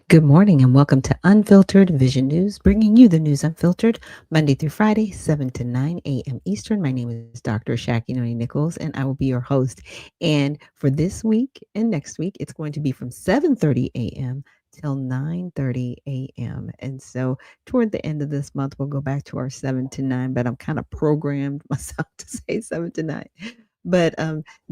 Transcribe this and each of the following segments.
Good morning and welcome to Unfiltered Vision News, bringing you the news unfiltered Monday through Friday, 7 to 9 a.m. Eastern. My name is Dr. Ashaki Noni Nichols, and I will be your host. And for this week and next week, it's going to be from 7:30 a.m. till 9:30 a.m. And so toward the end of this month, we'll go back to our 7 to 9, but I'm kind of programmed myself to say 7 to 9. But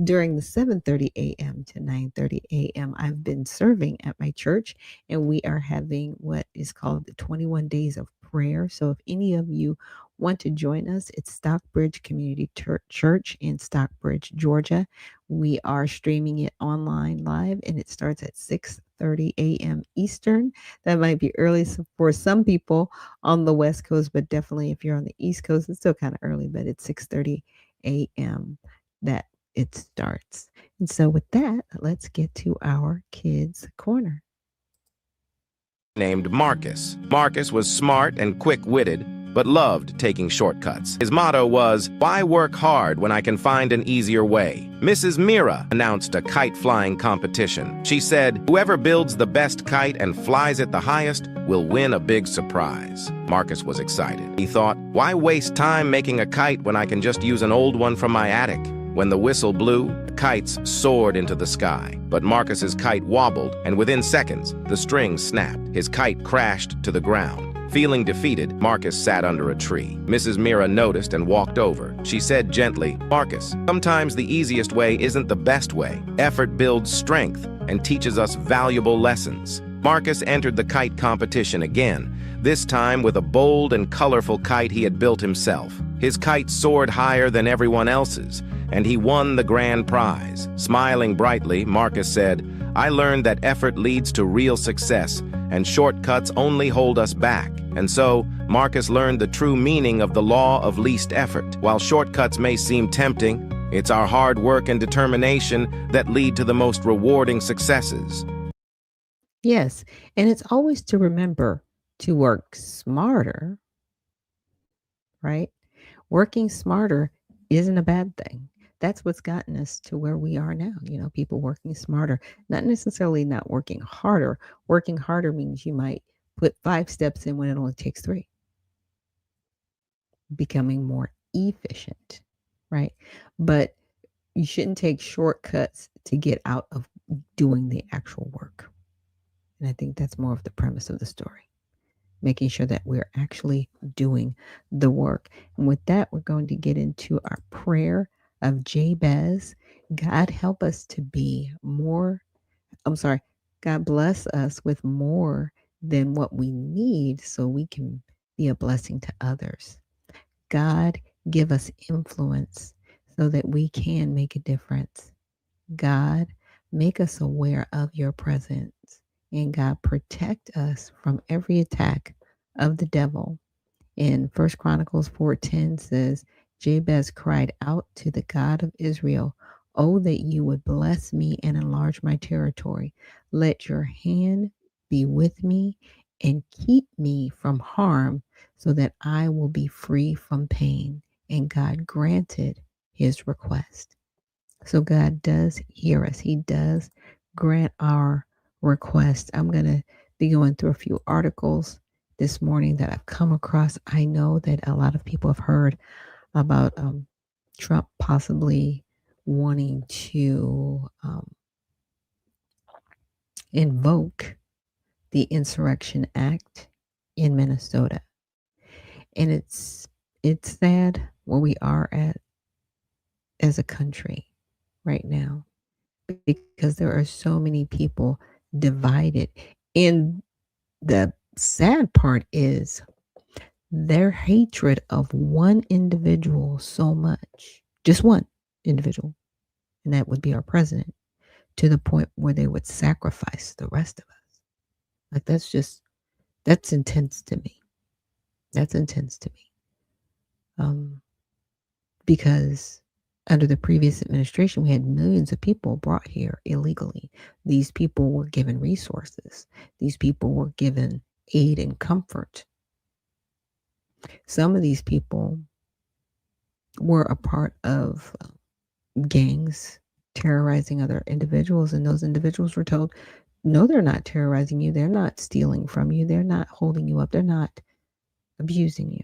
during the 7:30 a.m. to 9:30 a.m., I've been serving at my church, and we are having what is called the 21 days of prayer. So if any of you want to join us, it's Stockbridge Community Church in Stockbridge, Georgia. We are streaming it online live, and it starts at 6:30 a.m. Eastern. That might be early for some people on the West Coast, but definitely if you're on the East Coast, it's still kind of early, but it's 6:30 a.m. that it starts. And so with that, let's get to our kids corner. Named Marcus. Marcus was smart and quick-witted, but loved taking shortcuts. His motto was, "Why work hard when I can find an easier way?" Mrs. Mira announced a kite-flying competition. She said, "Whoever builds the best kite and flies it the highest will win a big surprise." Marcus was excited. He thought, "Why waste time making a kite when I can just use an old one from my attic?" When the whistle blew, the kites soared into the sky. But Marcus's kite wobbled, and within seconds, the string snapped. His kite crashed to the ground. Feeling defeated, Marcus sat under a tree. Mrs. Mira noticed and walked over. She said gently, "Marcus, sometimes the easiest way isn't the best way. Effort builds strength and teaches us valuable lessons." Marcus entered the kite competition again, this time with a bold and colorful kite he had built himself. His kite soared higher than everyone else's, and he won the grand prize. Smiling brightly, Marcus said, "I learned that effort leads to real success, and shortcuts only hold us back." And so, Marcus learned the true meaning of the law of least effort. While shortcuts may seem tempting, it's our hard work and determination that lead to the most rewarding successes. Yes, and it's always to remember to work smarter, right? Working smarter isn't a bad thing. That's what's gotten us to where we are now. People working smarter, not necessarily not working harder. Working harder means you might put 5 steps in when it only takes 3, becoming more efficient, right? But you shouldn't take shortcuts to get out of doing the actual work. And I think that's more of the premise of the story, making sure that we're actually doing the work. And with that, we're going to get into our prayer of Jabez. God, help us to be more, I'm sorry, God bless us with more than what we need so we can be a blessing to others. God, give us influence so that we can make a difference. God, make us aware of your presence. And God, protect us from every attack of the devil. In First Chronicles 4:10 says, Jabez cried out to the God of Israel, "Oh, that you would bless me and enlarge my territory. Let your hand be with me and keep me from harm so that I will be free from pain." And God granted his request. So God does hear us. He does grant our request. I'm going to be going through a few articles this morning that I've come across. I know that a lot of people have heard about Trump possibly wanting to invoke the Insurrection Act in Minnesota. And it's sad where we are at as a country right now, because there are so many people divided. And the sad part is their hatred of one individual so much, just one individual, and that would be our president, to the point where they would sacrifice the rest of us. Like that's intense to me. That's intense to me. Um, because under the previous administration, we had millions of people brought here illegally. These people were given resources. These people were given aid and comfort. Some of these people were a part of gangs terrorizing other individuals, and those individuals were told, No, they're not terrorizing you. They're not stealing from you. They're not holding you up. They're not abusing you.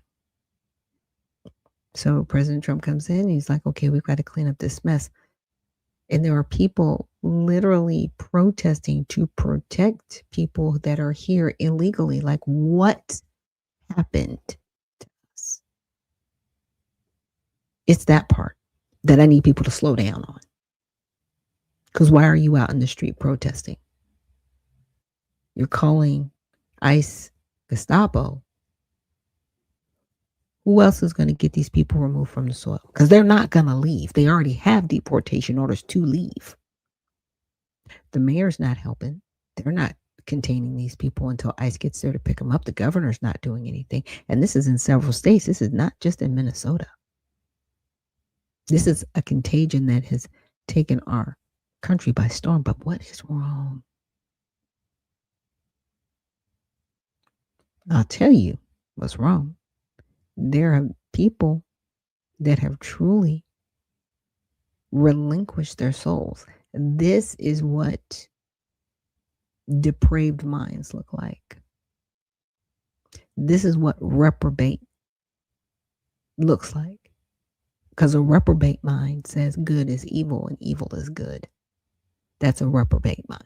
So President Trump comes in, he's like, okay, we've got to clean up this mess. And there are people literally protesting to protect people that are here illegally. Like, what happened to us? It's that part that I need people to slow down on. Because why are you out in the street protesting? You're calling ICE Gestapo. Who else is going to get these people removed from the soil? Because they're not going to leave. They already have deportation orders to leave. The mayor's not helping. They're not containing these people until ICE gets there to pick them up. The governor's not doing anything. And this is in several states. This is not just in Minnesota. This is a contagion that has taken our country by storm. But what is wrong? I'll tell you what's wrong. There are people that have truly relinquished their souls. This is what depraved minds look like. This is what reprobate looks like. Because a reprobate mind says good is evil and evil is good. That's a reprobate mind.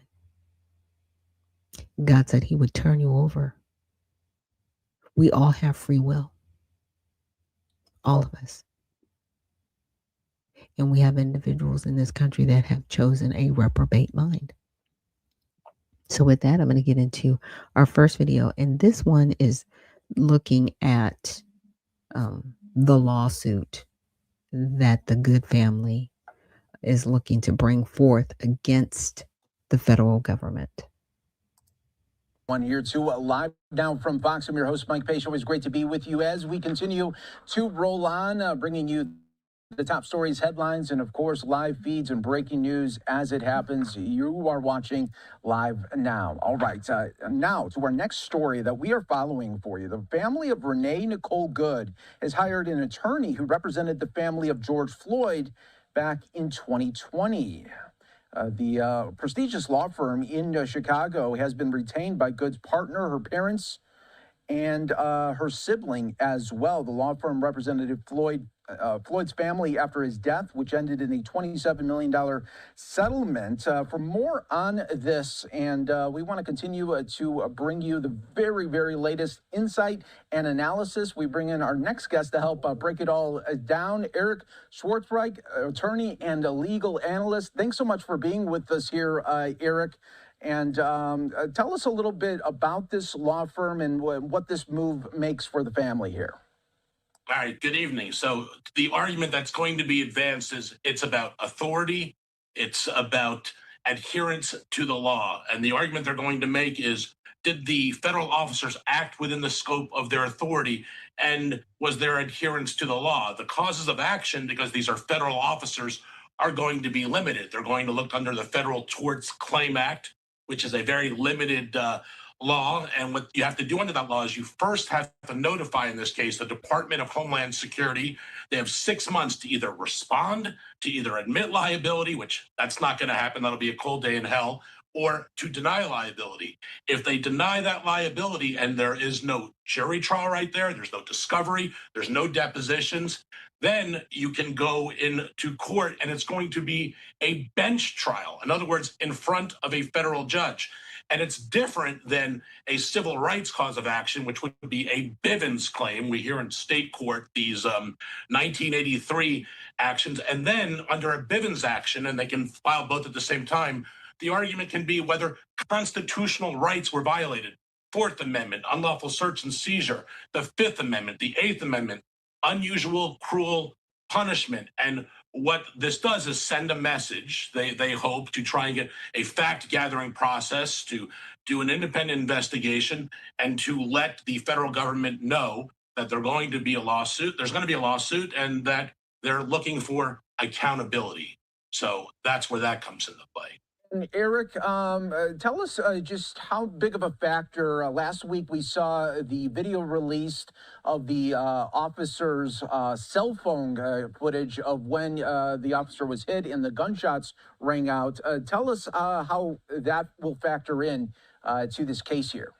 God said he would turn you over. We all have free will. All of us. And we have individuals in this country that have chosen a reprobate mind. So with that, I'm going to get into our first video. And this one is looking at the lawsuit that the Good family is looking to bring forth against the federal government. One here to live now from Fox. I'm your host, Mike Page. Always great to be with you as we continue to roll on, bringing you the top stories, headlines, and of course, live feeds and breaking news as it happens. You are watching live now. All right. Now to our next story that we are following for you. The family of Renee Nicole Good has hired an attorney who represented the family of George Floyd back in 2020. The prestigious law firm in Chicago has been retained by Good's partner, her parents, and her sibling as well. The law firm represented Floyd's family after his death, which ended in a $27 million settlement. For more on this, and we want to continue to bring you the very, very latest insight and analysis. We bring in our next guest to help break it all down, Eric Schwartzreich, attorney and a legal analyst. Thanks so much for being with us here, Eric. And tell us a little bit about this law firm and what this move makes for the family here. All right, good evening. So the argument that's going to be advanced is it's about authority, it's about adherence to the law. And the argument they're going to make is, did the federal officers act within the scope of their authority, and was there adherence to the law? The causes of action, because these are federal officers, are going to be limited. They're going to look under the Federal Torts Claim Act, which is a very limited law. And what you have to do under that law is you first have to notify, in this case, the Department of Homeland Security. They have 6 months to either respond, to either admit liability, which that's not going to happen. That'll be a cold day in hell, or to deny liability. If they deny that liability and there is no jury trial right there, there's no discovery, there's no depositions, then you can go into court and it's going to be a bench trial. In other words, in front of a federal judge. And it's different than a civil rights cause of action, which would be a Bivens claim. We hear in state court these 1983 actions. And then under a Bivens action, and they can file both at the same time, the argument can be whether constitutional rights were violated. Fourth Amendment, unlawful search and seizure. The Fifth Amendment, the Eighth Amendment, unusual, cruel punishment. And what this does is send a message. They hope to try and get a fact-gathering process, to do an independent investigation, and to let the federal government know that there's going to be a lawsuit, and that they're looking for accountability. So that's where that comes into play. Eric, tell us just how big of a factor. Last week we saw the video released of the officer's cell phone footage of when the officer was hit and the gunshots rang out. Tell us how that will factor in to this case here.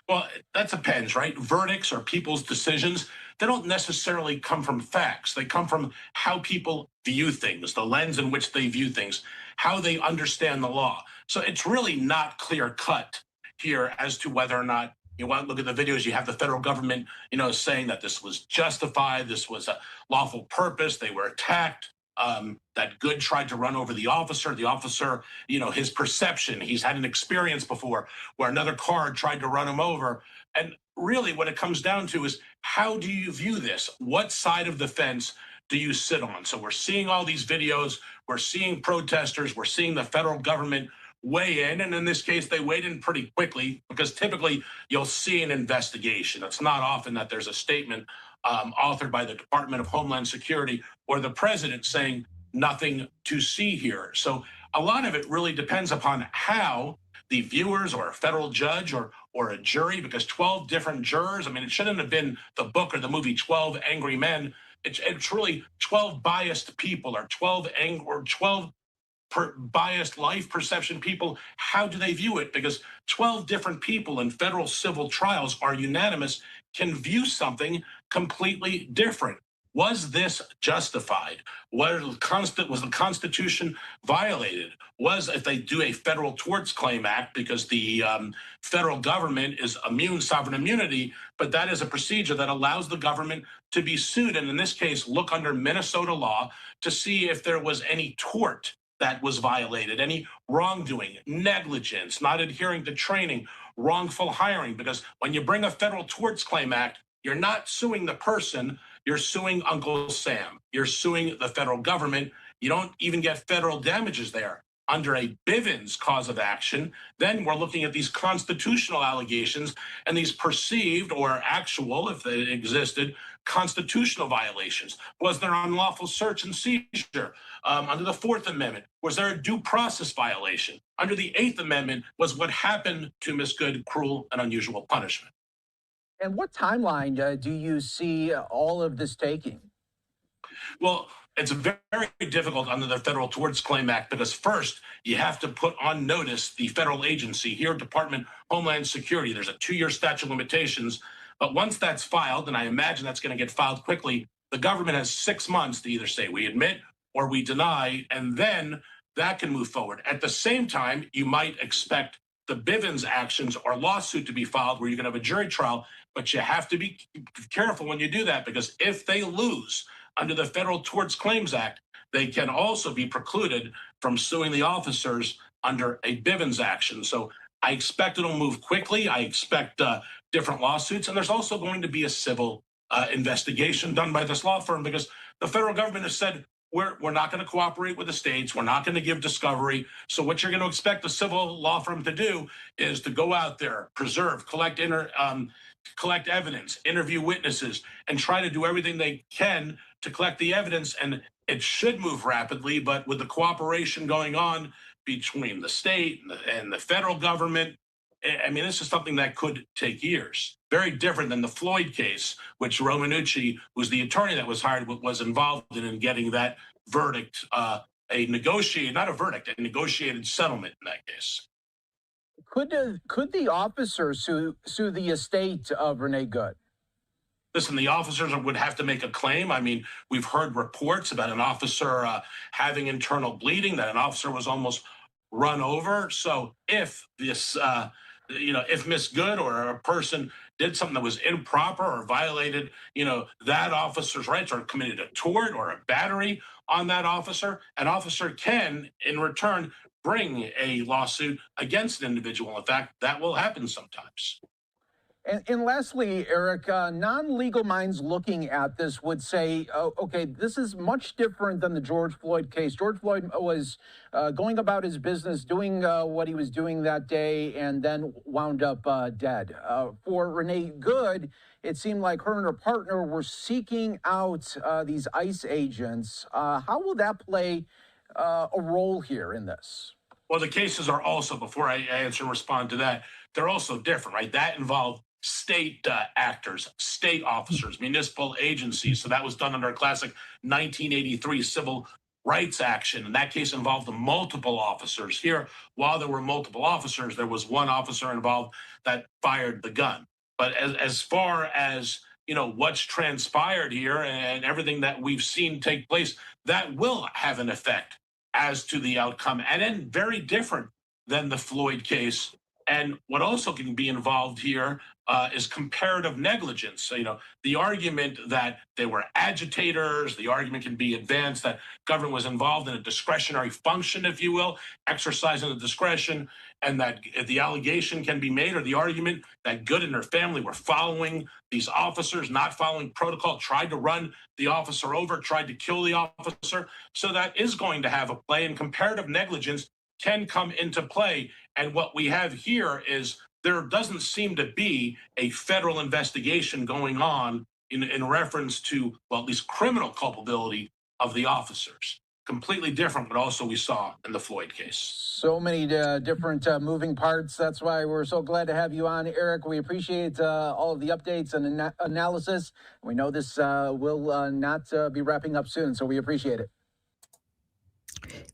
Well, that depends, right? Verdicts or people's decisions, they don't necessarily come from facts. They come from how people view things, the lens in which they view things, how they understand the law. So it's really not clear cut here as to whether or not you want to look at the videos. You have the federal government, saying that this was justified, this was a lawful purpose, they were attacked. That Good tried to run over the officer. The officer, his perception, he's had an experience before where another car tried to run him over. And really, what it comes down to is how do you view this? What side of the fence do you sit on? So we're seeing all these videos, we're seeing protesters, we're seeing the federal government weigh in. And in this case, they weighed in pretty quickly because typically you'll see an investigation. It's not often that there's a statement authored by the Department of Homeland Security or the president saying nothing to see here. So a lot of it really depends upon how the viewers or a federal judge or a jury, because 12 different jurors, I mean, it shouldn't have been the book or the movie 12 Angry Men. It's really 12 biased people or 12 biased life perception people. How do they view it? Because 12 different people in federal civil trials are unanimous, can view something completely different. Was this justified? Was the Constitution violated? If they do a Federal Torts Claim Act, because the federal government is sovereign immunity, but that is a procedure that allows the government to be sued. And in this case, look under Minnesota law to see if there was any tort that was violated, any wrongdoing, negligence, not adhering to training, wrongful hiring. Because when you bring a Federal Torts Claim Act, you're not suing the person, you're suing Uncle Sam. You're suing the federal government. You don't even get federal damages there. Under a Bivens cause of action, then we're looking at these constitutional allegations and these perceived or actual, if they existed, constitutional violations. Was there unlawful search and seizure under the Fourth Amendment? Was there a due process violation? Under the Eighth Amendment, was what happened to Miss Good cruel and unusual punishment? And what timeline do you see all of this taking? Well, it's very difficult under the Federal Torts Claim Act because first you have to put on notice the federal agency here, Department of Homeland Security. There's a 2-year statute of limitations. But once that's filed, and I imagine that's going to get filed quickly, the government has 6 months to either say we admit or we deny, and then that can move forward. At the same time, you might expect the Bivens actions or lawsuit to be filed where you're going to have a jury trial, but you have to be careful when you do that because if they lose under the Federal Torts Claims Act, they can also be precluded from suing the officers under a Bivens action. So I expect it'll move quickly. I expect different lawsuits. And there's also going to be a civil investigation done by this law firm because the federal government has said, we're not going to cooperate with the states. We're not going to give discovery. So what you're going to expect the civil law firm to do is to go out there, preserve, collect evidence, interview witnesses, and try to do everything they can to collect the evidence. And it should move rapidly, but with the cooperation going on between the state and the federal government, I mean, this is something that could take years. Very different than the Floyd case, which Romanucci, who's the attorney that was hired, was involved in getting that verdict, a negotiated settlement in that case. Could the officer sue the estate of Renee Good? Listen, the officers would have to make a claim. I mean, we've heard reports about an officer having internal bleeding, that an officer was almost run over. So if this, if Miss Good or a person did something that was improper or violated, that officer's rights or committed a tort or a battery on that officer, an officer can, in return, bring a lawsuit against an individual. In fact, that will happen sometimes. And lastly, Eric, non-legal minds looking at this would say, oh, okay, this is much different than the George Floyd case. George Floyd was going about his business, doing what he was doing that day, and then wound up dead. For Renee Good, it seemed like her and her partner were seeking out these ICE agents. How will that play a role here in this? Well, the cases are also, before I answer and respond to that, they're also different, right? That involved state actors, state officers, municipal agencies. So that was done under a classic 1983 civil rights action. And that case involved multiple officers. Here, while there were multiple officers, there was one officer involved that fired the gun. But as far as what's transpired here and everything that we've seen take place, that will have an effect as to the outcome, and then very different than the Floyd case. And what also can be involved here is comparative negligence. So, the argument that they were agitators, the argument can be advanced that government was involved in a discretionary function, if you will, exercising the discretion, and that the allegation can be made, or the argument that Good and her family were following these officers, not following protocol, tried to run the officer over, tried to kill the officer. So that is going to have a play, and comparative negligence can come into play. And what we have here is there doesn't seem to be a federal investigation going on in reference to, well, at least criminal culpability of the officers. Completely different, but also we saw in the Floyd case. So many different moving parts. That's why we're so glad to have you on, Eric. We appreciate all of the updates and analysis. We know this will not be wrapping up soon, so we appreciate it.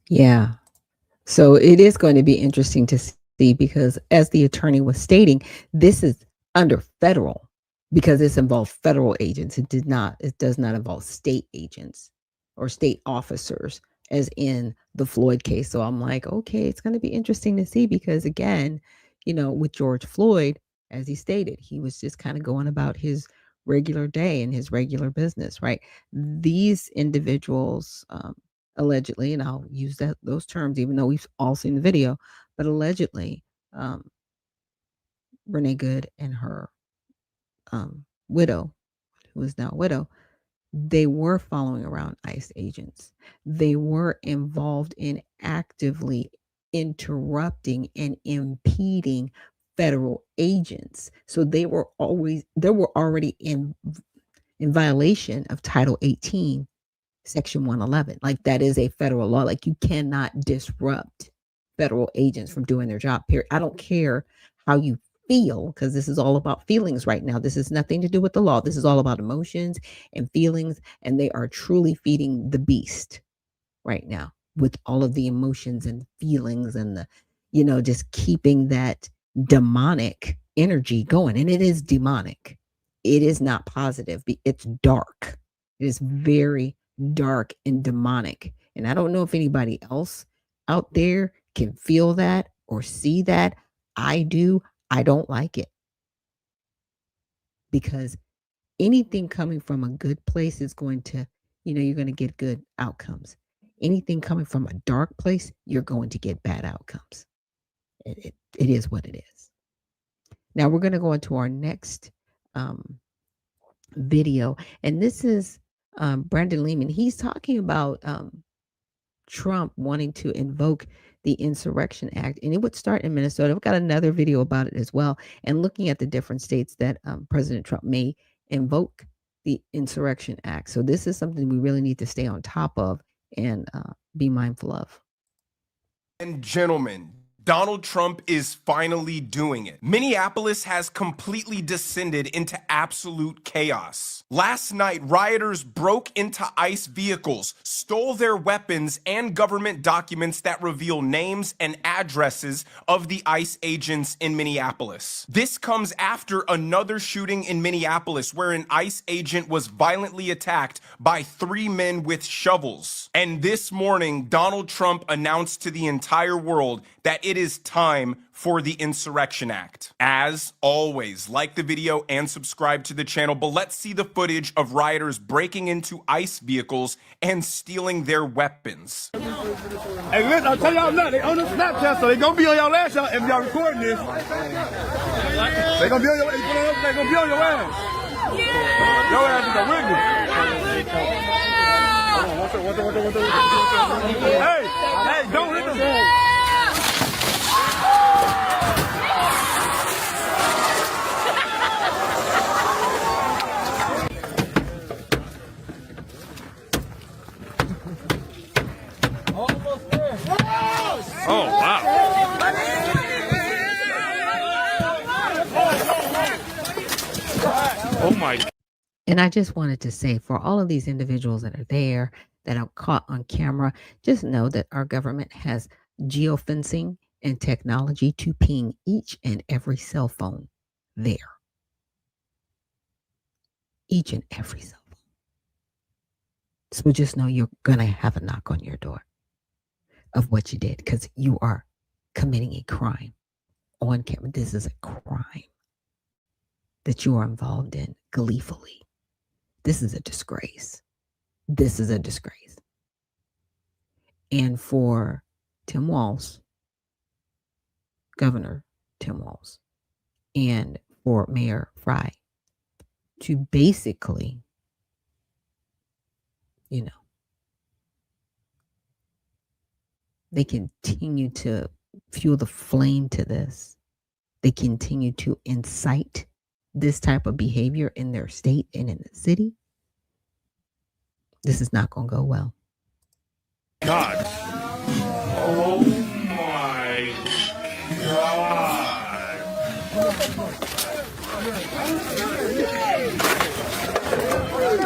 Yeah. So it is going to be interesting to see, because as the attorney was stating, this is under federal, because this involved federal agents. It does not involve state agents or state officers, as in the Floyd case. So I'm like, okay, it's going to be interesting to see, because again, with George Floyd, as he stated, he was just kind of going about his regular day and his regular business, right? These individuals, allegedly, and I'll use those terms, even though we've all seen the video, but allegedly, Renee Good and her widow, who is now a widow, they were following around ICE agents. They were involved in actively interrupting and impeding federal agents. So they were already in violation of Title 18, Section 111. Like, that is a federal law. Like, you cannot disrupt federal agents from doing their job, period. I don't care how you feel, because this is all about feelings right now. This has nothing to do with the law. This is all about emotions and feelings, and they are truly feeding the beast right now with all of the emotions and feelings, and the just keeping that demonic energy going. And it is demonic. It is not positive. It's dark. It is very dark and demonic. And I don't know if anybody else out there can feel that or see that. I do. I don't like it, because anything coming from a good place is going to, you're going to get good outcomes. Anything coming from a dark place, you're going to get bad outcomes. It is what it is. Now we're going to go into our next video, and this is Brandon Lehman. He's talking about Trump wanting to invoke the Insurrection Act, and it would start in Minnesota. I've got another video about it as well, and looking at the different states that President Trump may invoke the Insurrection Act. So this is something we really need to stay on top of and be mindful of. And gentlemen, Donald Trump is finally doing it. Minneapolis has completely descended into absolute chaos. Last night, rioters broke into ICE vehicles, stole their weapons and government documents that reveal names and addresses of the ICE agents in Minneapolis. This comes after another shooting in Minneapolis where an ICE agent was violently attacked by 3 men with shovels. And this morning, Donald Trump announced to the entire world that it is time for the Insurrection Act. As always, like the video and subscribe to the channel, but let's see the footage of rioters breaking into ICE vehicles and stealing their weapons. Hey, listen, I'll tell y'all now, they on the Snapchat, so they gonna be on y'all ass if y'all recording this. They gonna be on your ass. They gonna be on your ass. Your ass is a witness. Hey, don't hit them. Oh, wow. Oh my. And I just wanted to say, for all of these individuals that are there, that are caught on camera, just know that our government has geofencing and technology to ping each and every cell phone there. Each and every cell phone. So just know you're going to have a knock on your door of what you did, because you are committing a crime on camera. This is a crime that you are involved in gleefully. This is a disgrace. This is a disgrace. And for Tim Walz, Governor Tim Walz, and for Mayor Fry to basically, they continue to fuel the flame to this. They continue to incite this type of behavior in their state and in the city. This is not going to go well. God. Oh my God.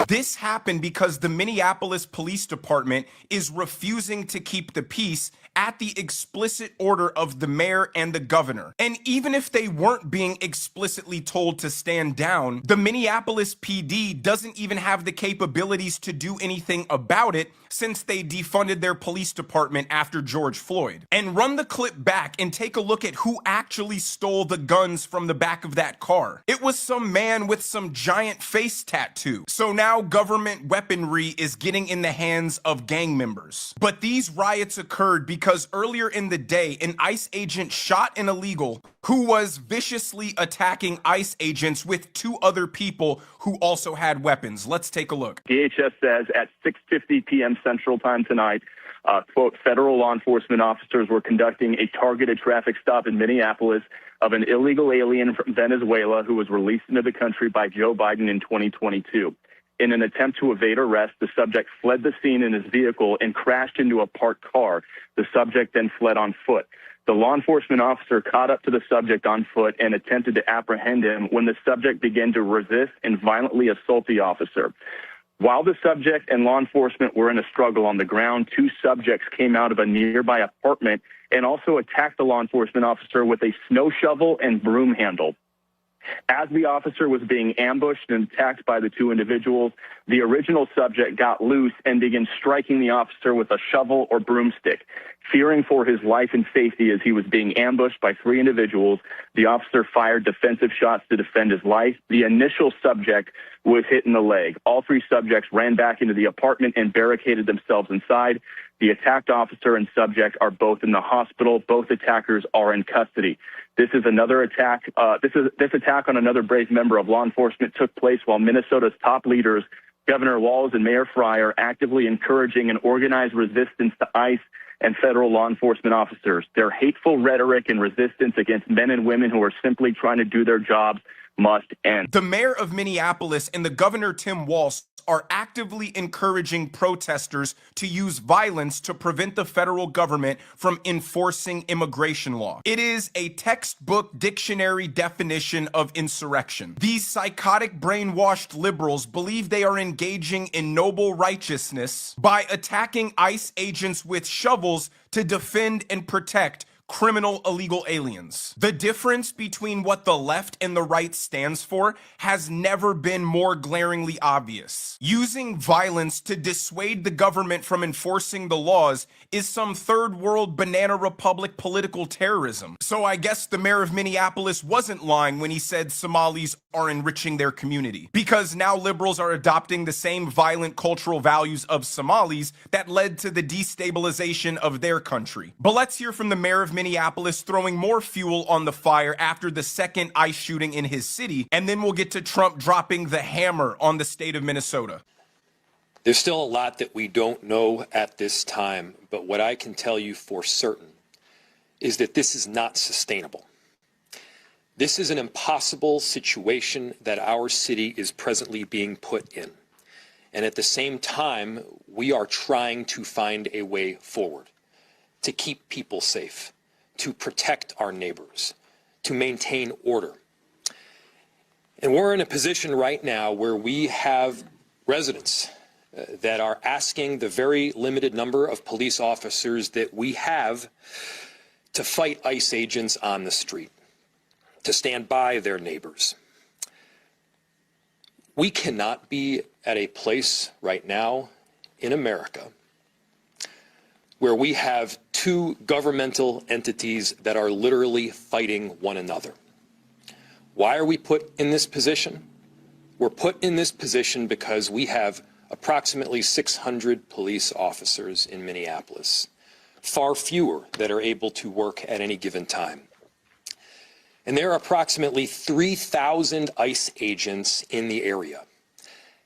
This happened because the Minneapolis Police Department is refusing to keep the peace at the explicit order of the mayor and the governor. And even if they weren't being explicitly told to stand down, the Minneapolis PD doesn't even have the capabilities to do anything about it, since they defunded their police department after George Floyd. And run the clip back and take a look at who actually stole the guns from the back of that car. It was some man with some giant face tattoo. So now government weaponry is getting in the hands of gang members. But these riots occurred because earlier in the day, an ICE agent shot an illegal who was viciously attacking ICE agents with two other people who also had weapons. Let's take a look. DHS says at 6:50 p.m. Central Time tonight, quote, federal law enforcement officers were conducting a targeted traffic stop in Minneapolis of an illegal alien from Venezuela who was released into the country by Joe Biden in 2022. In an attempt to evade arrest, the subject fled the scene in his vehicle and crashed into a parked car. The subject then fled on foot. The law enforcement officer caught up to the subject on foot and attempted to apprehend him when the subject began to resist and violently assault the officer. While the subject and law enforcement were in a struggle on the ground, two subjects came out of a nearby apartment and also attacked the law enforcement officer with a snow shovel and broom handle. As the officer was being ambushed and attacked by the two individuals, the original subject got loose and began striking the officer with a shovel or broomstick. Fearing for his life and safety as he was being ambushed by three individuals, the officer fired defensive shots to defend his life. The initial subject was hit in the leg. All three subjects ran back into the apartment and barricaded themselves inside. The attacked officer and subject are both in the hospital. Both attackers are in custody. This is another attack. This attack on another brave member of law enforcement took place while Minnesota's top leaders, Governor Walz and Mayor Fry, are actively encouraging an organized resistance to ICE and federal law enforcement officers. Their hateful rhetoric and resistance against men and women who are simply trying to do their jobs must end. The mayor of Minneapolis and the governor Tim Walz are actively encouraging protesters to use violence to prevent the federal government from enforcing immigration law. It is a textbook dictionary definition of insurrection. These psychotic, brainwashed liberals believe they are engaging in noble righteousness by attacking ICE agents with shovels to defend and protect criminal illegal aliens. The difference between what the left and the right stands for has never been more glaringly obvious. Using violence to dissuade the government from enforcing the laws is some third world banana republic political terrorism. So I guess the mayor of Minneapolis wasn't lying when he said Somalis are enriching their community, because now liberals are adopting the same violent cultural values of Somalis that led to the destabilization of their country. But let's hear from the mayor of Minneapolis throwing more fuel on the fire after the second ICE shooting in his city, and then we'll get to Trump dropping the hammer on the state of Minnesota. There's still a lot that we don't know at this time, but what I can tell you for certain is that this is not sustainable. This is an impossible situation that our city is presently being put in. And at the same time, we are trying to find a way forward to keep people safe, to protect our neighbors, to maintain order. And we're in a position right now where we have residents that are asking the very limited number of police officers that we have to fight ICE agents on the street, to stand by their neighbors. We cannot be at a place right now in America where we have two governmental entities that are literally fighting one another. Why are we put in this position? We're put in this position because we have approximately 600 police officers in Minneapolis, far fewer that are able to work at any given time. And there are approximately 3,000 ICE agents in the area.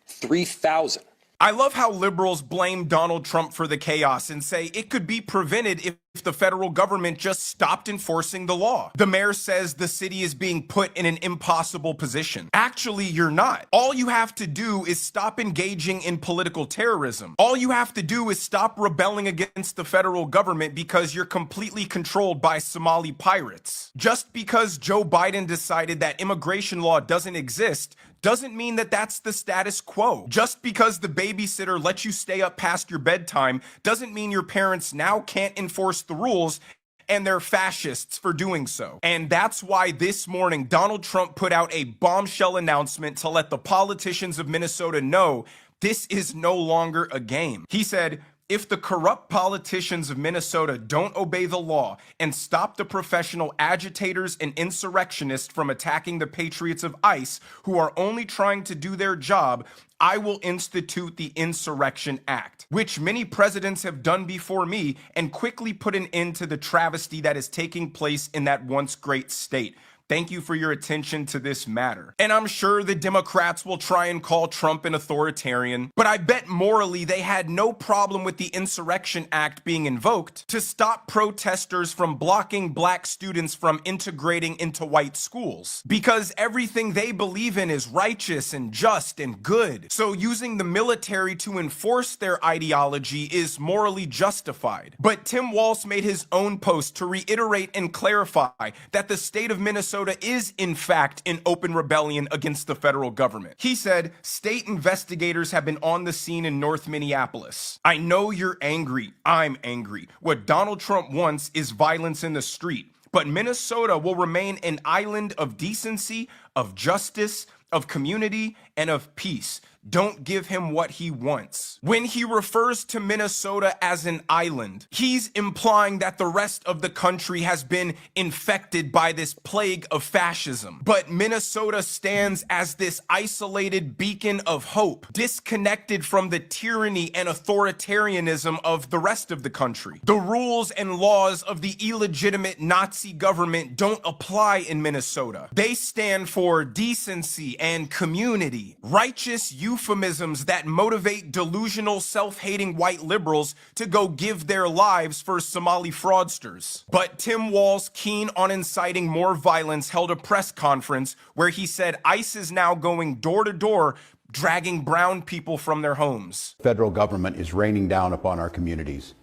3,000. I love how liberals blame Donald Trump for the chaos and say it could be prevented if the federal government just stopped enforcing the law. The mayor says the city is being put in an impossible position. Actually, you're not. All you have to do is stop engaging in political terrorism. All you have to do is stop rebelling against the federal government because you're completely controlled by Somali pirates. Just because Joe Biden decided that immigration law doesn't exist doesn't mean that that's the status quo. Just because the babysitter lets you stay up past your bedtime doesn't mean your parents now can't enforce the rules, and they're fascists for doing so. And that's why this morning Donald Trump put out a bombshell announcement to let the politicians of Minnesota know this is no longer a game. He said, if the corrupt politicians of Minnesota don't obey the law and stop the professional agitators and insurrectionists from attacking the patriots of ICE, who are only trying to do their job, I will institute the Insurrection Act, which many presidents have done before me, and quickly put an end to the travesty that is taking place in that once great state. Thank you for your attention to this matter. And I'm sure the Democrats will try and call Trump an authoritarian, but I bet morally they had no problem with the Insurrection Act being invoked to stop protesters from blocking black students from integrating into white schools, because everything they believe in is righteous and just and good. So using the military to enforce their ideology is morally justified. But Tim Walz made his own post to reiterate and clarify that the state of Minnesota is in fact in open rebellion against the federal government. He said, state investigators have been on the scene in North Minneapolis. I know you're angry. I'm angry. What Donald Trump wants is violence in the street. But Minnesota will remain an island of decency, of justice, of community, and of peace. Don't give him what he wants. When he refers to Minnesota as an island, he's implying that the rest of the country has been infected by this plague of fascism. But Minnesota stands as this isolated beacon of hope, disconnected from the tyranny and authoritarianism of the rest of the country. The rules and laws of the illegitimate Nazi government don't apply in Minnesota. They stand for decency and community, righteous euphemisms that motivate delusional, self-hating white liberals to go give their lives for Somali fraudsters. But Tim Walz, keen on inciting more violence, held a press conference where he said ICE is now going door to door, dragging brown people from their homes. The federal government is raining down upon our communities.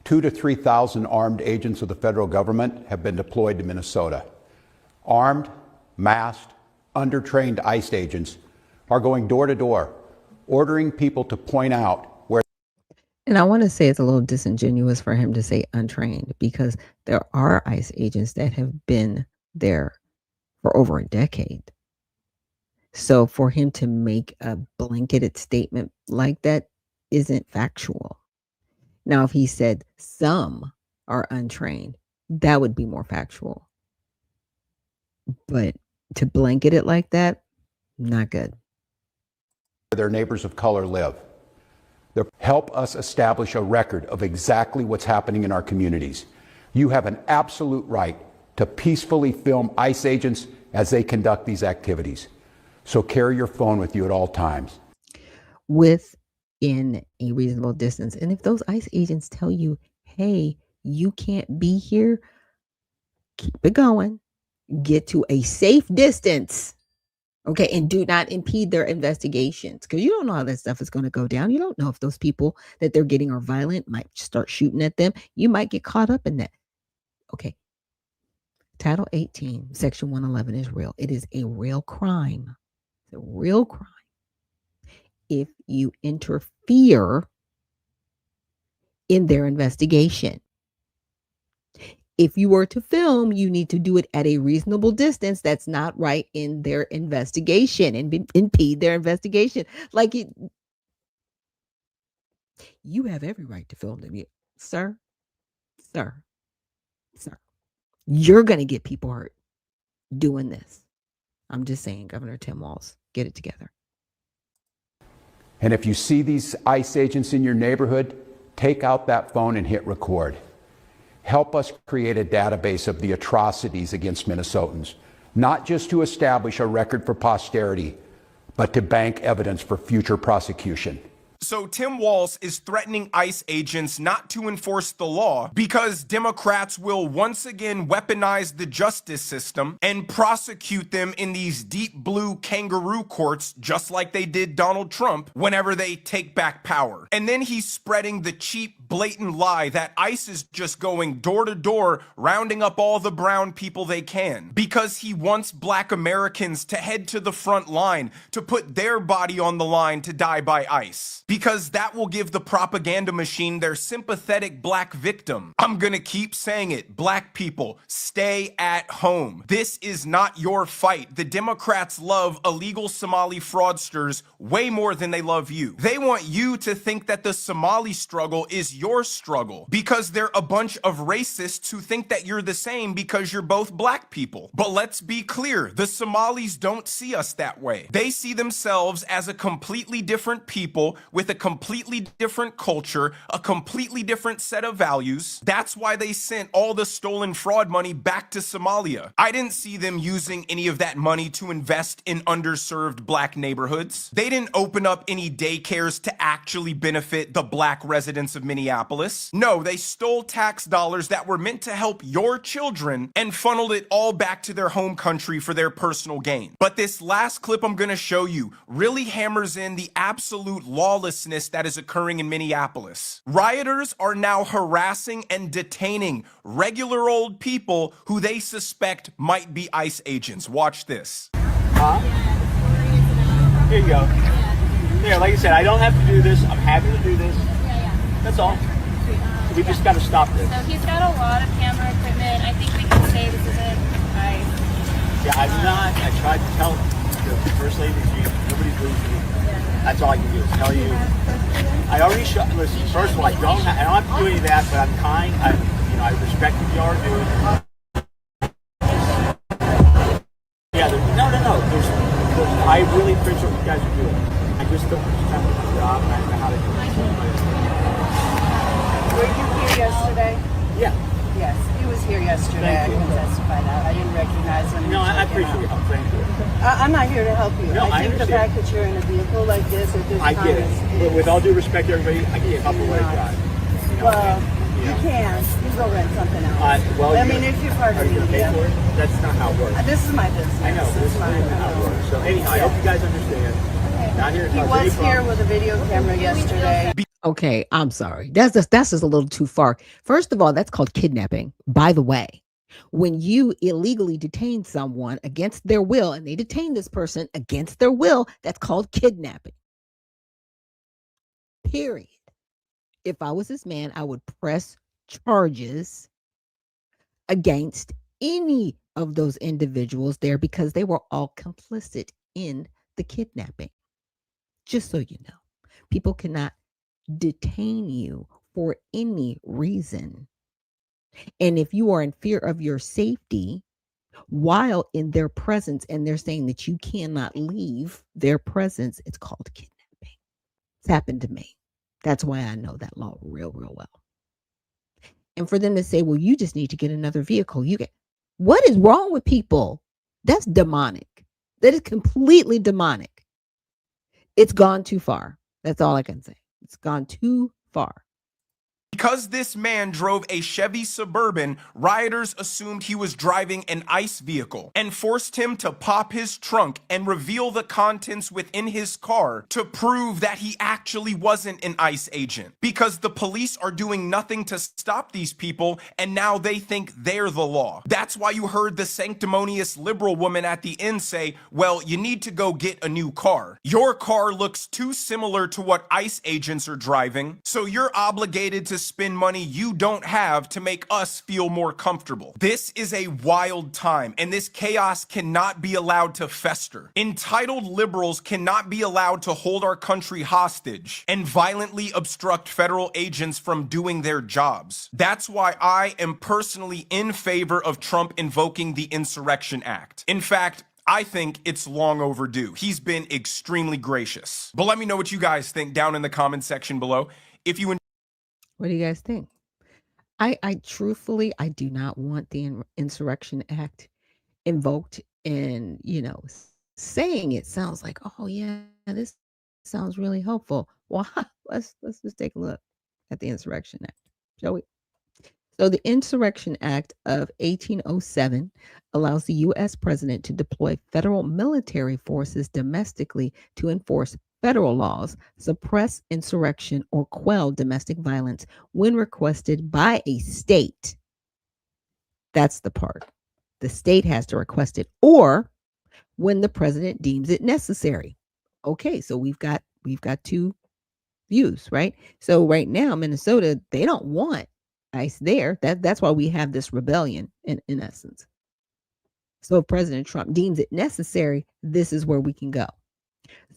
2,000 to 3,000 armed agents of the federal government have been deployed to Minnesota. Armed, masked, undertrained ICE agents are going door to door, ordering people to point out where. And I want to say it's a little disingenuous for him to say untrained, because there are ICE agents that have been there for over a decade. So for him to make a blanketed statement like that isn't factual. Now, if he said some are untrained, that would be more factual. But to blanket it like that, not good. Their neighbors of color live. They help us establish a record of exactly what's happening in our communities. You have an absolute right to peacefully film ICE agents as they conduct these activities. So carry your phone with you at all times. Within a reasonable distance. And if those ICE agents tell you, hey, you can't be here, keep it going. Get to a safe distance. Okay, and do not impede their investigations, because you don't know how that stuff is going to go down. You don't know if those people that they're getting are violent, might start shooting at them. You might get caught up in that. Okay, Title 18, Section 111 is real. It is a real crime. It's a real crime. If you interfere in their investigation. If you were to film, you need to do it at a reasonable distance that's not right in their investigation and impede their investigation. Like you have every right to film them. Sir, sir, sir. You're going to get people hurt doing this. I'm just saying, Governor Tim Walz, get it together. And if you see these ICE agents in your neighborhood, take out that phone and hit record. Help us create a database of the atrocities against Minnesotans, not just to establish a record for posterity, but to bank evidence for future prosecution. So Tim Walz is threatening ICE agents not to enforce the law because Democrats will once again weaponize the justice system and prosecute them in these deep blue kangaroo courts just like they did Donald Trump whenever they take back power. And then he's spreading the cheap, blatant lie that ICE is just going door to door, rounding up all the brown people they can because he wants black Americans to head to the front line, to put their body on the line to die by ICE. Because that will give the propaganda machine their sympathetic black victim. I'm gonna keep saying it. Black people, stay at home. This is not your fight. The Democrats love illegal Somali fraudsters way more than they love you. They want you to think that the Somali struggle is your struggle because they're a bunch of racists who think that you're the same because you're both black people. But let's be clear, the Somalis don't see us that way. They see themselves as a completely different people with a completely different culture, a completely different set of values. That's why they sent all the stolen fraud money back to Somalia. I didn't see them using any of that money to invest in underserved black neighborhoods. They didn't open up any daycares to actually benefit the black residents of Minneapolis. No, they stole tax dollars that were meant to help your children and funneled it all back to their home country for their personal gain. But this last clip I'm gonna show you really hammers in the absolute lawlessness that is occurring in Minneapolis. Rioters are now harassing and detaining regular old people who they suspect might be ICE agents. Watch this. Here you go. There, like I said, I don't have to do this. I'm happy to do this. That's all. We just got to stop this. So he's got a lot of camera equipment. I think we can say this isn't ICE. Yeah, I'm not. I tried to tell the First Lady, nobody's listening. That's all I can do is tell you. I already shot. Listen, first of all, I don't have to do any of that, but I'm kind. I respect what you are doing. Yeah, no. I really appreciate what you guys are doing. I just don't understand the job and I don't know how to do it. Were you here yesterday? Yeah. Yes, he was here yesterday. I can testify that. I didn't recognize him. No, I appreciate your help. Thank you. I'm not here to help you. No, I think the fact that you're in a vehicle like this at this I time get it. But with all due respect to everybody, I can't help but let it drive. Well, you can. You go rent something else. I mean, if you're part of the media. That's not how it works. This is my business. I know. This is not how it works. So anyhow, I hope you guys understand. Not here to He was here with a video camera yesterday. Okay, I'm sorry. That's just a little too far. First of all, that's called kidnapping. By the way, when you illegally detain someone against their will and they detain this person against their will, that's called kidnapping. Period. If I was this man, I would press charges against any of those individuals there because they were all complicit in the kidnapping. Just so you know, people cannot detain you for any reason. And if you are in fear of your safety while in their presence and they're saying that you cannot leave their presence, it's called kidnapping. It's happened to me. That's why I know that law real well. And for them to say, well, you just need to get another vehicle. What is wrong with people? That's demonic. That is completely demonic. It's gone too far. That's all I can say. It's gone too far. Because this man drove a Chevy Suburban, rioters assumed he was driving an ICE vehicle and forced him to pop his trunk and reveal the contents within his car to prove that he actually wasn't an ICE agent. Because the police are doing nothing to stop these people, and now they think they're the law. That's why you heard the sanctimonious liberal woman at the end say, well, you need to go get a new car. Your car looks too similar to what ICE agents are driving, so you're obligated to spend money you don't have to make us feel more comfortable. This is a wild time, and this chaos cannot be allowed to fester. Entitled liberals cannot be allowed to hold our country hostage and violently obstruct federal agents from doing their jobs. That's why I am personally in favor of Trump invoking the Insurrection Act. In fact, I think it's long overdue. He's been extremely gracious. But let me know what you guys think down in the comment section below. If you What do you guys think? I truthfully, I do not want the Insurrection Act invoked, and saying it sounds like, oh yeah, this sounds really hopeful. Well, let's just take a look at the Insurrection Act, shall we? So the Insurrection Act of 1807 allows the U.S. president to deploy federal military forces domestically to enforce federal laws, suppress insurrection, or quell domestic violence when requested by a state. That's the part. The state has to request it, or when the president deems it necessary. Okay, so we've got two views, right? So right now, Minnesota, they don't want ICE there. That's why we have this rebellion in essence. So if President Trump deems it necessary, this is where we can go.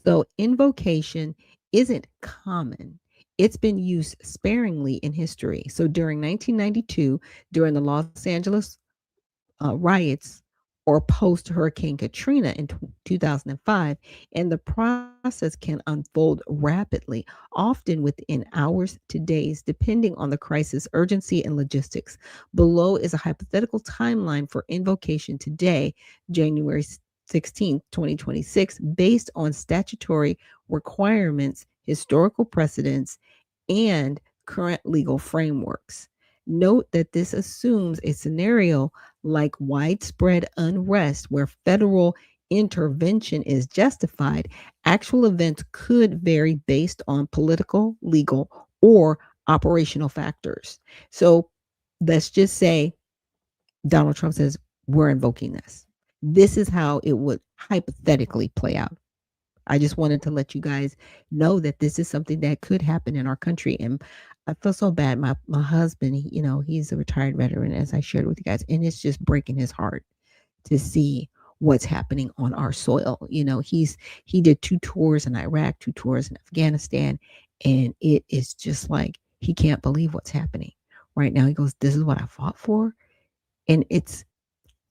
So invocation isn't common. It's been used sparingly in history. So during 1992, during the Los Angeles riots, or post Hurricane Katrina in 2005, and the process can unfold rapidly, often within hours to days, depending on the crisis urgency and logistics. Below is a hypothetical timeline for invocation today, January 16, 2026, based on statutory requirements, historical precedents, and current legal frameworks. Note that this assumes a scenario like widespread unrest where federal intervention is justified. Actual events could vary based on political, legal, or operational factors. So let's just say Donald Trump says, we're invoking this. This is how it would hypothetically play out. I just wanted to let you guys know that this is something that could happen in our country. And I feel so bad. My husband, he's a retired veteran, as I shared with you guys, and it's just breaking his heart to see what's happening on our soil. He did 2 tours in Iraq, 2 tours in Afghanistan, and it is just like he can't believe what's happening right now. He goes, "This is what I fought for," and it's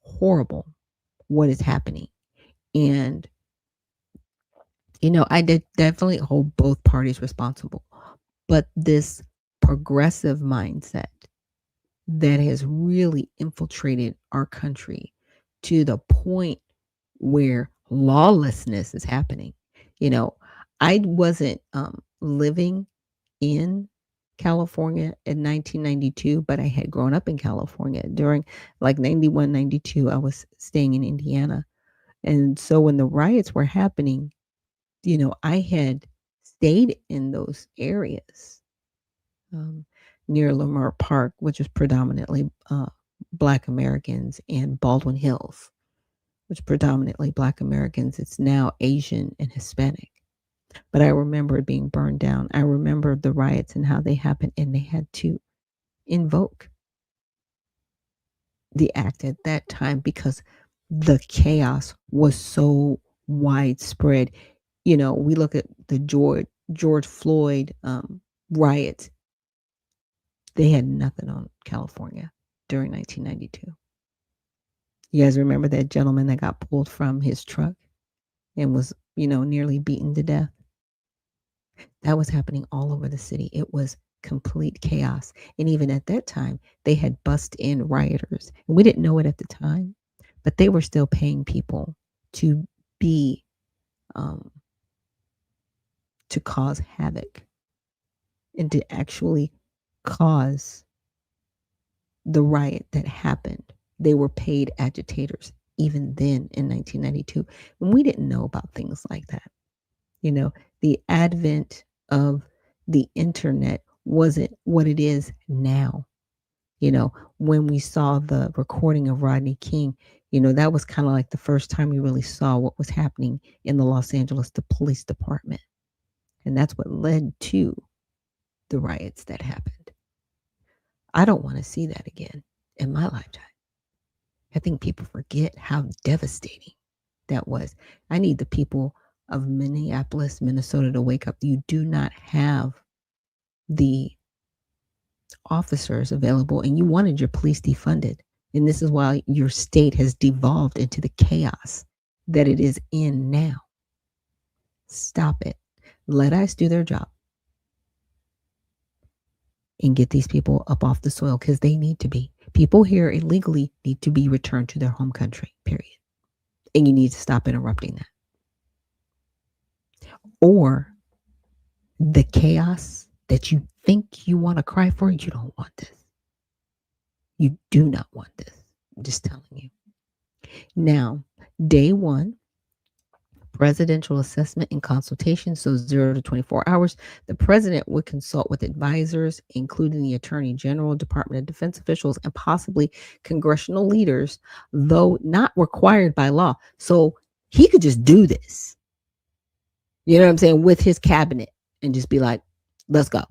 horrible what is happening. And I did definitely hold both parties responsible, but this progressive mindset that has really infiltrated our country to the point where lawlessness is happening. I wasn't living in California in 1992, but I had grown up in California during like 91, 92. I was staying in Indiana. And so when the riots were happening, I had stayed in those areas near Lamar Park, which is predominantly Black Americans, and Baldwin Hills, which predominantly Black Americans. It's now Asian and Hispanic. But I remember it being burned down. I remember the riots and how they happened, and they had to invoke the act at that time because the chaos was so widespread. We look at the George Floyd riots. They had nothing on California during 1992. You guys remember that gentleman that got pulled from his truck and was, nearly beaten to death? That was happening all over the city. It was complete chaos. And even at that time, they had bussed in rioters. And we didn't know it at the time, but they were still paying people to be to cause havoc and to actually cause the riot that happened. They were paid agitators even then in 1992. And we didn't know about things like that. You know, the advent of the internet wasn't what it is now. You know, when we saw the recording of Rodney King, you know, that was kind of like the first time we really saw what was happening in the Los Angeles Police Department. And that's what led to the riots that happened. I don't want to see that again in my lifetime. I think people forget how devastating that was. I need the people of Minneapolis, Minnesota to wake up. You do not have the officers available, and you wanted your police defunded. And this is why your state has devolved into the chaos that it is in now. Stop it. Let ICE do their job and get these people up off the soil, because they need to be. People here illegally need to be returned to their home country, period. And you need to stop interrupting that. Or the chaos that you think you want to cry for, you don't want this. You do not want this. I'm just telling you. Now, day one, presidential assessment and consultation, so 0 to 24 hours. The president would consult with advisors, including the Attorney General, Department of Defense officials, and possibly congressional leaders, though not required by law. So he could just do this, you know what I'm saying, with his cabinet and just be like, let's go.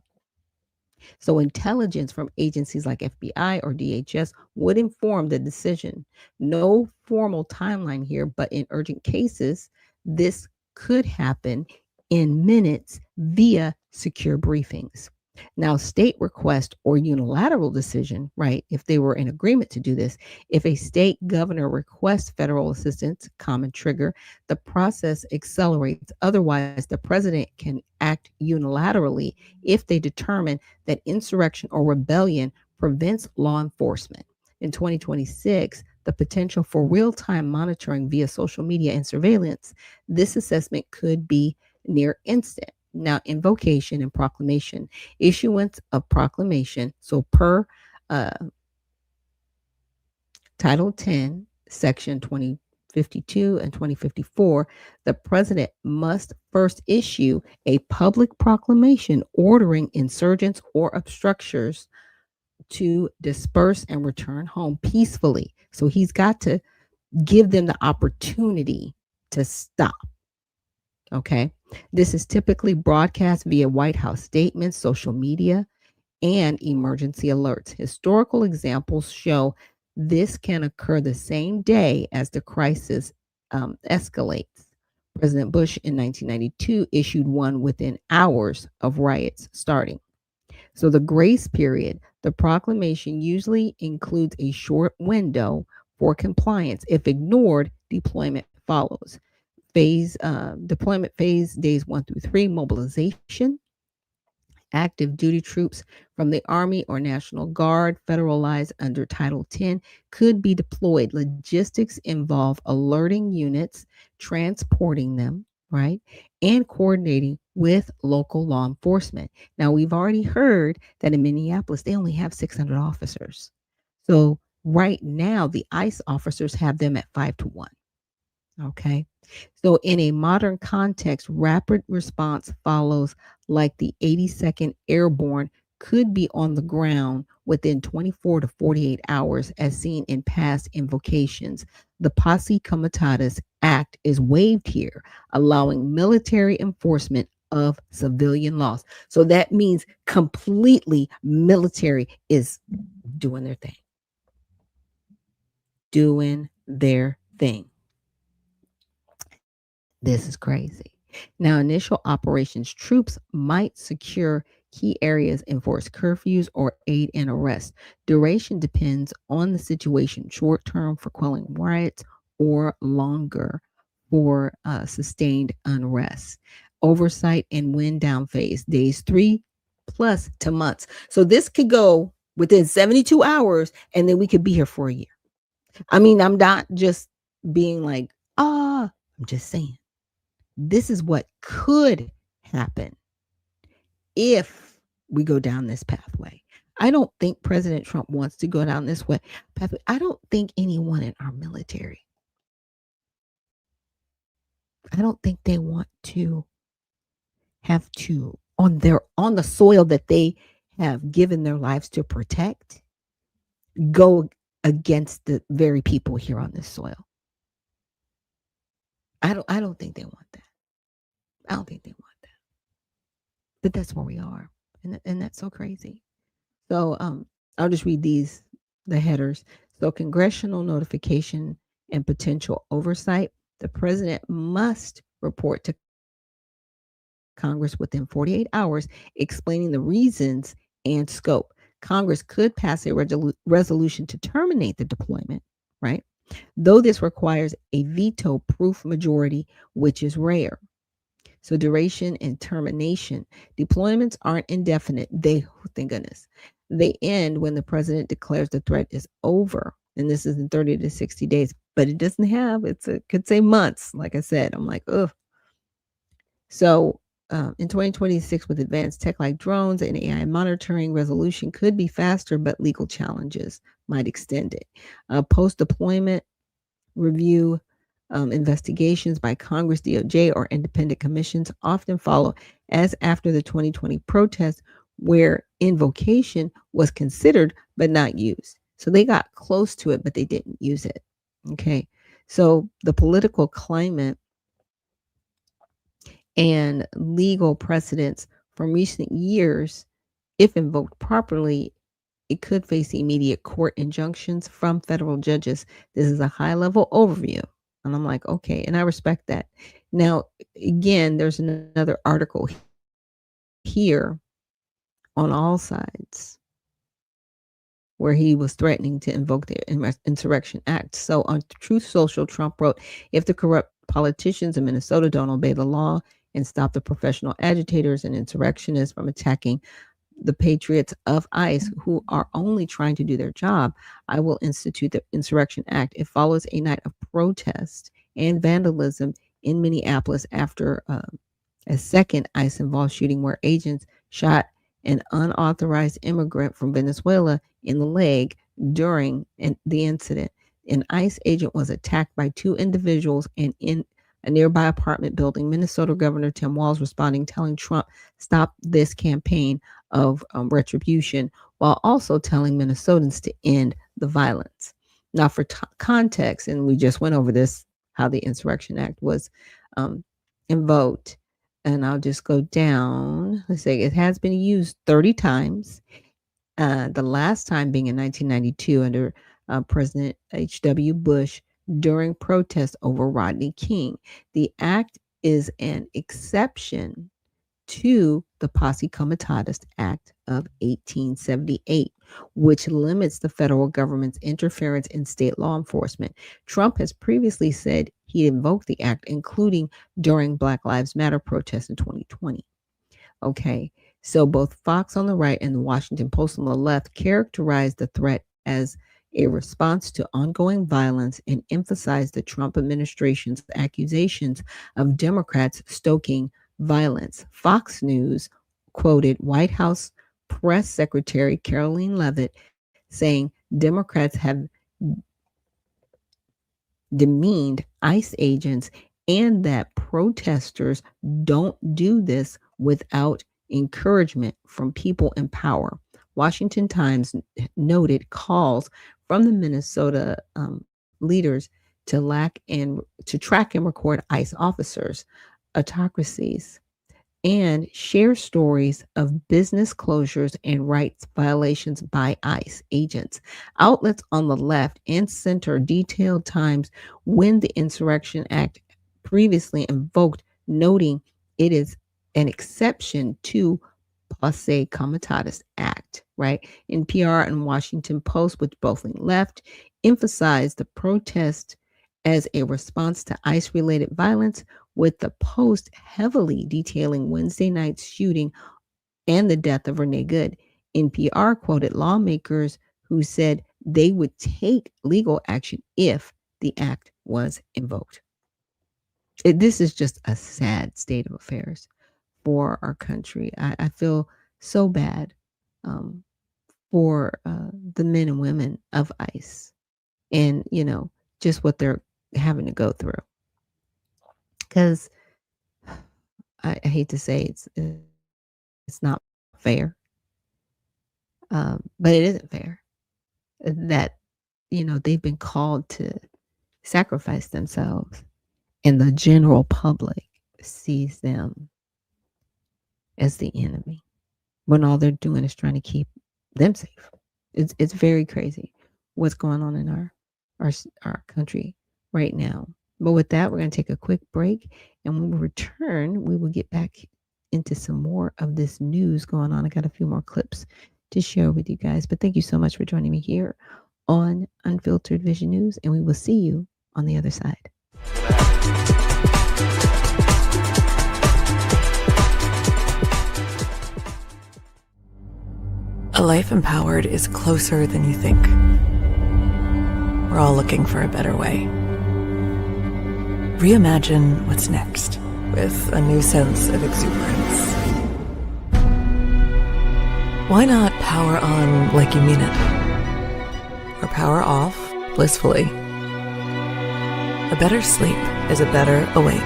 So intelligence from agencies like FBI or DHS would inform the decision. No formal timeline here, but in urgent cases, this could happen in minutes via secure briefings. Now, state request or unilateral decision, right? If they were in agreement to do this, if a state governor requests federal assistance, common trigger, the process accelerates. Otherwise, the president can act unilaterally if they determine that insurrection or rebellion prevents law enforcement. In 2026, the potential for real-time monitoring via social media and surveillance, this assessment could be near instant. Now, invocation and proclamation, issuance of proclamation. So per Title 10, Section 2052 and 2054, the president must first issue a public proclamation ordering insurgents or obstructors to disperse and return home peacefully. So he's got to give them the opportunity to stop. Okay. This is typically broadcast via White House statements, social media, and emergency alerts. Historical examples show this can occur the same day as the crisis escalates. President Bush in 1992 issued one within hours of riots starting. So the grace period, the proclamation usually includes a short window for compliance. If ignored, deployment follows. Deployment phase, days 1 through 3, mobilization. Active duty troops from the Army or National Guard, federalized under Title 10, could be deployed. Logistics involve alerting units, transporting them, right, and coordinating with local law enforcement. Now, we've already heard that in Minneapolis, they only have 600 officers. So right now, the ICE officers have them at 5 to 1. Okay. So in a modern context, rapid response follows, like the 82nd Airborne could be on the ground within 24 to 48 hours, as seen in past invocations. The Posse Comitatus Act is waived here, allowing military enforcement of civilian laws. So that means completely military is doing their thing. Doing their thing. This is crazy. Now, initial operations troops might secure key areas, enforce curfews, or aid in arrest. Duration depends on the situation, short term for quelling riots or longer for sustained unrest. Oversight and wind down phase, days 3 plus to months. So this could go within 72 hours and then we could be here for a year. I mean, I'm not just being like, I'm just saying. This is what could happen if we go down this pathway. I don't think President Trump wants to go down this way. I don't think anyone in our military, I don't think they want to have to on the soil that they have given their lives to protect, go against the very people here on this soil. I don't think they want that. I don't think they want that. But that's where we are. And that's so crazy. So I'll just read the headers. So congressional notification and potential oversight. The president must report to Congress within 48 hours explaining the reasons and scope. Congress could pass a resolution to terminate the deployment, right? Though this requires a veto proof majority, which is rare. So duration and termination. Deployments aren't indefinite. Thank goodness. They end when the president declares the threat is over. And this is in 30 to 60 days. But it doesn't have, could say months. Like I said, I'm like, ugh. So in 2026, with advanced tech like drones and AI monitoring, resolution could be faster, but legal challenges might extend it. Post-deployment review investigations by Congress, DOJ, or independent commissions often follow, as after the 2020 protests, where invocation was considered but not used. So they got close to it, but they didn't use it. Okay. So the political climate and legal precedents from recent years, if invoked properly, it could face immediate court injunctions from federal judges. This is a high-level overview. And I'm like, okay, and I respect that. Now, again, there's another article here on all sides where he was threatening to invoke the Insurrection Act. So on Truth Social, Trump wrote, if the corrupt politicians in Minnesota don't obey the law and stop the professional agitators and insurrectionists from attacking the patriots of ICE who are only trying to do their job, I will institute the Insurrection Act. It follows a night of protest and vandalism in Minneapolis after a second ICE-involved shooting where agents shot an unauthorized immigrant from Venezuela in the leg during the incident. An ICE agent was attacked by two individuals and in a nearby apartment building. Minnesota Governor Tim Walz responding, telling Trump, stop this campaign of retribution, while also telling Minnesotans to end the violence. Now, for context, and we just went over this, how the Insurrection Act was invoked, and I'll just go down. Let's say it has been used 30 times. The last time being in 1992 under President H.W. Bush during protests over Rodney King. The act is an exception to the Posse Comitatus Act of 1878, which limits the federal government's interference in state law enforcement. Trump has previously said he invoked the act, including during Black Lives Matter protests in 2020. Okay, so both Fox on the right and the Washington Post on the left characterized the threat as a response to ongoing violence and emphasized the Trump administration's accusations of Democrats stoking violence. Fox News quoted White House Press Secretary Caroline Leavitt saying Democrats have demeaned ICE agents and that protesters don't do this without encouragement from people in power. Washington Times noted calls from the Minnesota leaders to track and record ICE officers, autocracies, and share stories of business closures and rights violations by ICE agents. Outlets on the left and center detailed times when the Insurrection Act previously invoked, noting it is an exception to Posse Comitatus Act, right? NPR and Washington Post, which both lean left, emphasized the protest as a response to ICE-related violence, with the Post heavily detailing Wednesday night's shooting and the death of Renee Good. NPR quoted lawmakers who said they would take legal action if the act was invoked. This is just a sad state of affairs for our country. I feel so bad for the men and women of ICE and, just what they're having to go through. Because I hate to say it's not fair, but it isn't fair that, they've been called to sacrifice themselves and the general public sees them as the enemy when all they're doing is trying to keep them safe. It's very crazy what's going on in our country right now. But with that, we're going to take a quick break, and when we return, we will get back into some more of this news going on. I got a few more clips to share with you guys, but thank you so much for joining me here on Unfiltered Vision News, and we will see you on the other side. A life empowered is closer than you think. We're all looking for a better way. Reimagine what's next with a new sense of exuberance. Why not power on like you mean it? Or power off blissfully? A better sleep is a better awake.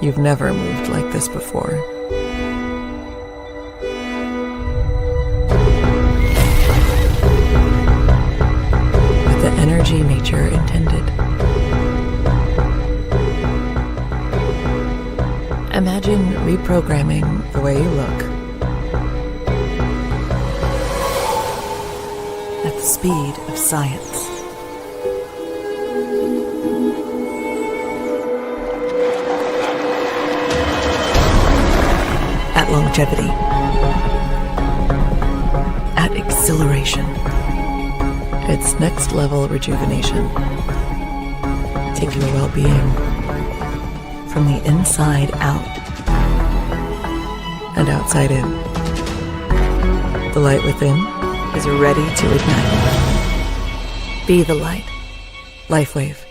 You've never moved like this before. With the energy nature intended. Imagine reprogramming the way you look at the speed of science. At longevity. At exhilaration. It's next level rejuvenation. Taking your well-being from the inside out and outside in. The light within is ready to ignite. Be the light. LifeWave.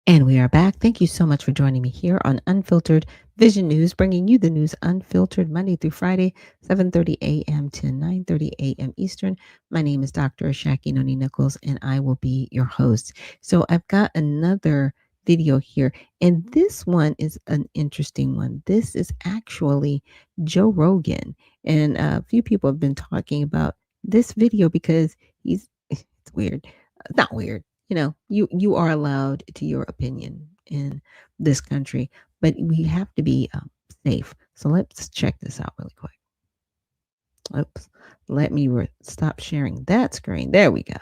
And we are back. Thank you so much for joining me here on Unfiltered Vision News, bringing you the news unfiltered Monday through Friday, 7:30 a.m. to 9:30 a.m. Eastern. My name is Dr. Ashaki Noni Nichols, and I will be your host. So I've got another video here, and this one is an interesting one. This is actually Joe Rogan, and a few people have been talking about this video because it's weird. Not weird. You are allowed to your opinion in this country, but we have to be safe. So let's check this out really quick. Oops. Let me stop sharing that screen. There we go.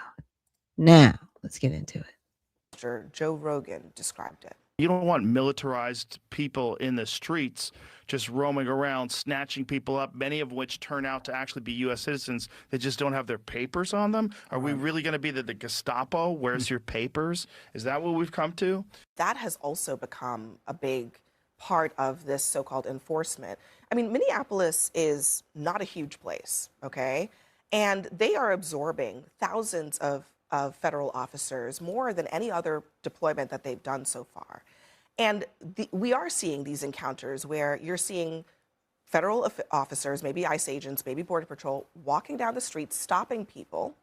Now let's get into it. Joe Rogan described it. You don't want militarized people in the streets just roaming around, snatching people up, many of which turn out to actually be U.S. citizens that just don't have their papers on them. Are we really going to be the Gestapo? Where's your papers? Is that what we've come to? That has also become a big part of this so-called enforcement. I mean, Minneapolis is not a huge place, okay? And they are absorbing thousands of federal officers, more than any other deployment that they've done so far. And we are seeing these encounters where you're seeing federal officers, maybe ICE agents, maybe Border Patrol, walking down the street, stopping people,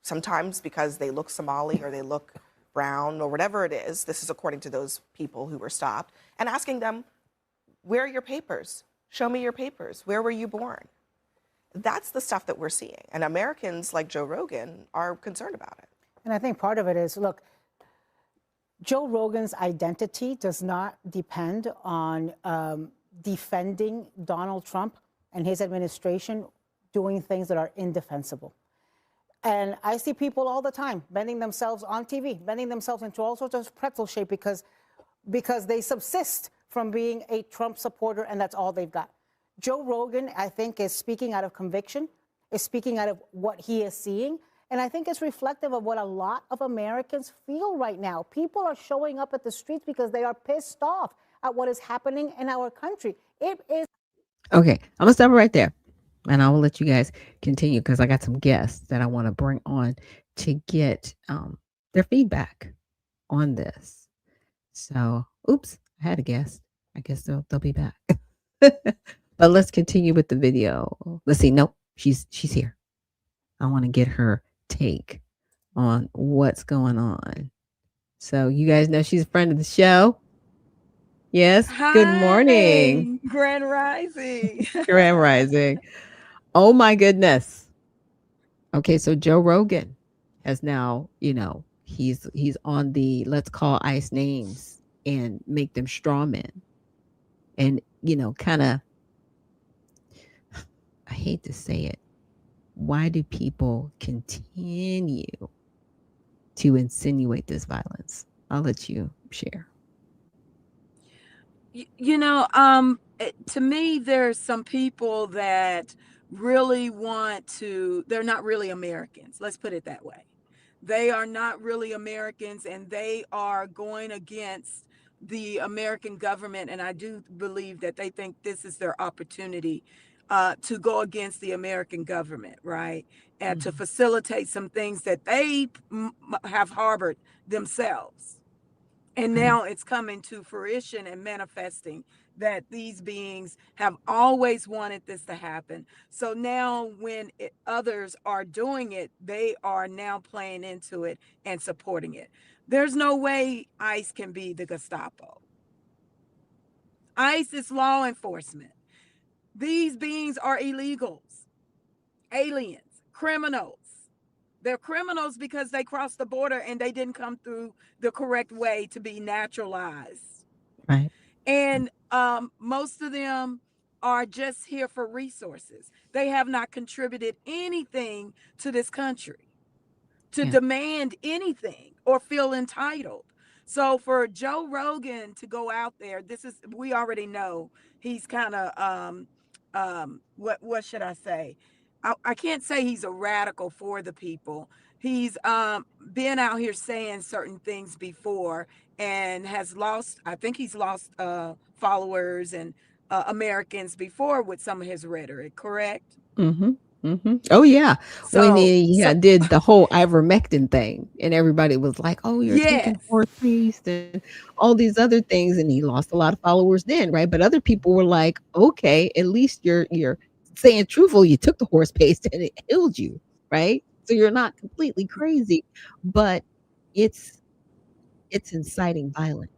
sometimes because they look Somali or they look brown or whatever it is. This is according to those people who were stopped, and asking them, where are your papers? Show me your papers. Where were you born? That's the stuff that we're seeing. And Americans like Joe Rogan are concerned about it. And I think part of it is, look, Joe Rogan's identity does not depend on defending Donald Trump and his administration doing things that are indefensible. And I see people all the time bending themselves on TV, bending themselves into all sorts of pretzel shape because they subsist from being a Trump supporter, and that's all they've got. Joe Rogan, I think, is speaking out of conviction, is speaking out of what he is seeing. And I think it's reflective of what a lot of Americans feel right now. People are showing up at the streets because they are pissed off at what is happening in our country. It is. Okay, I'm going to stop right there. And I will let you guys continue because I got some guests that I want to bring on to get their feedback on this. So, oops, I had a guest. I guess they'll be back. But let's continue with the video. Let's see. Nope, she's here. I want to get her take on what's going on. So you guys know she's a friend of the show. Yes. Good morning. Grand Rising. Grand Rising. Oh my goodness. Okay, so Joe Rogan has now, he's on the let's call ICE names and make them straw men. And, kind of, I hate to say it. Why do people continue to insinuate this violence? I'll let you share. To me, there's some people that really they're not really Americans. Let's put it that way. They are not really Americans, and they are going against the American government. And I do believe that they think this is their opportunity to go against the American government, right? And to facilitate some things that they have harbored themselves. And now it's coming to fruition and manifesting that these beings have always wanted this to happen. So now when others are doing it, they are now playing into it and supporting it. There's no way ICE can be the Gestapo. ICE is law enforcement. These beings are illegals, aliens, criminals. They're criminals because they crossed the border and they didn't come through the correct way to be naturalized. Right. And most of them are just here for resources. They have not contributed anything to this country to demand anything or feel entitled. So for Joe Rogan to go out there, we already know he's kind of what should I say? I can't say he's a radical for the people. He's been out here saying certain things before and I think he's lost followers and Americans before with some of his rhetoric, correct? Mm-hmm. Mm-hmm. Oh yeah. When he did the whole ivermectin thing and everybody was like, oh, you're taking horse paste and all these other things. And he lost a lot of followers then, right? But other people were like, okay, at least you're saying truthful. You took the horse paste and it healed you, right? So you're not completely crazy, but it's inciting violence.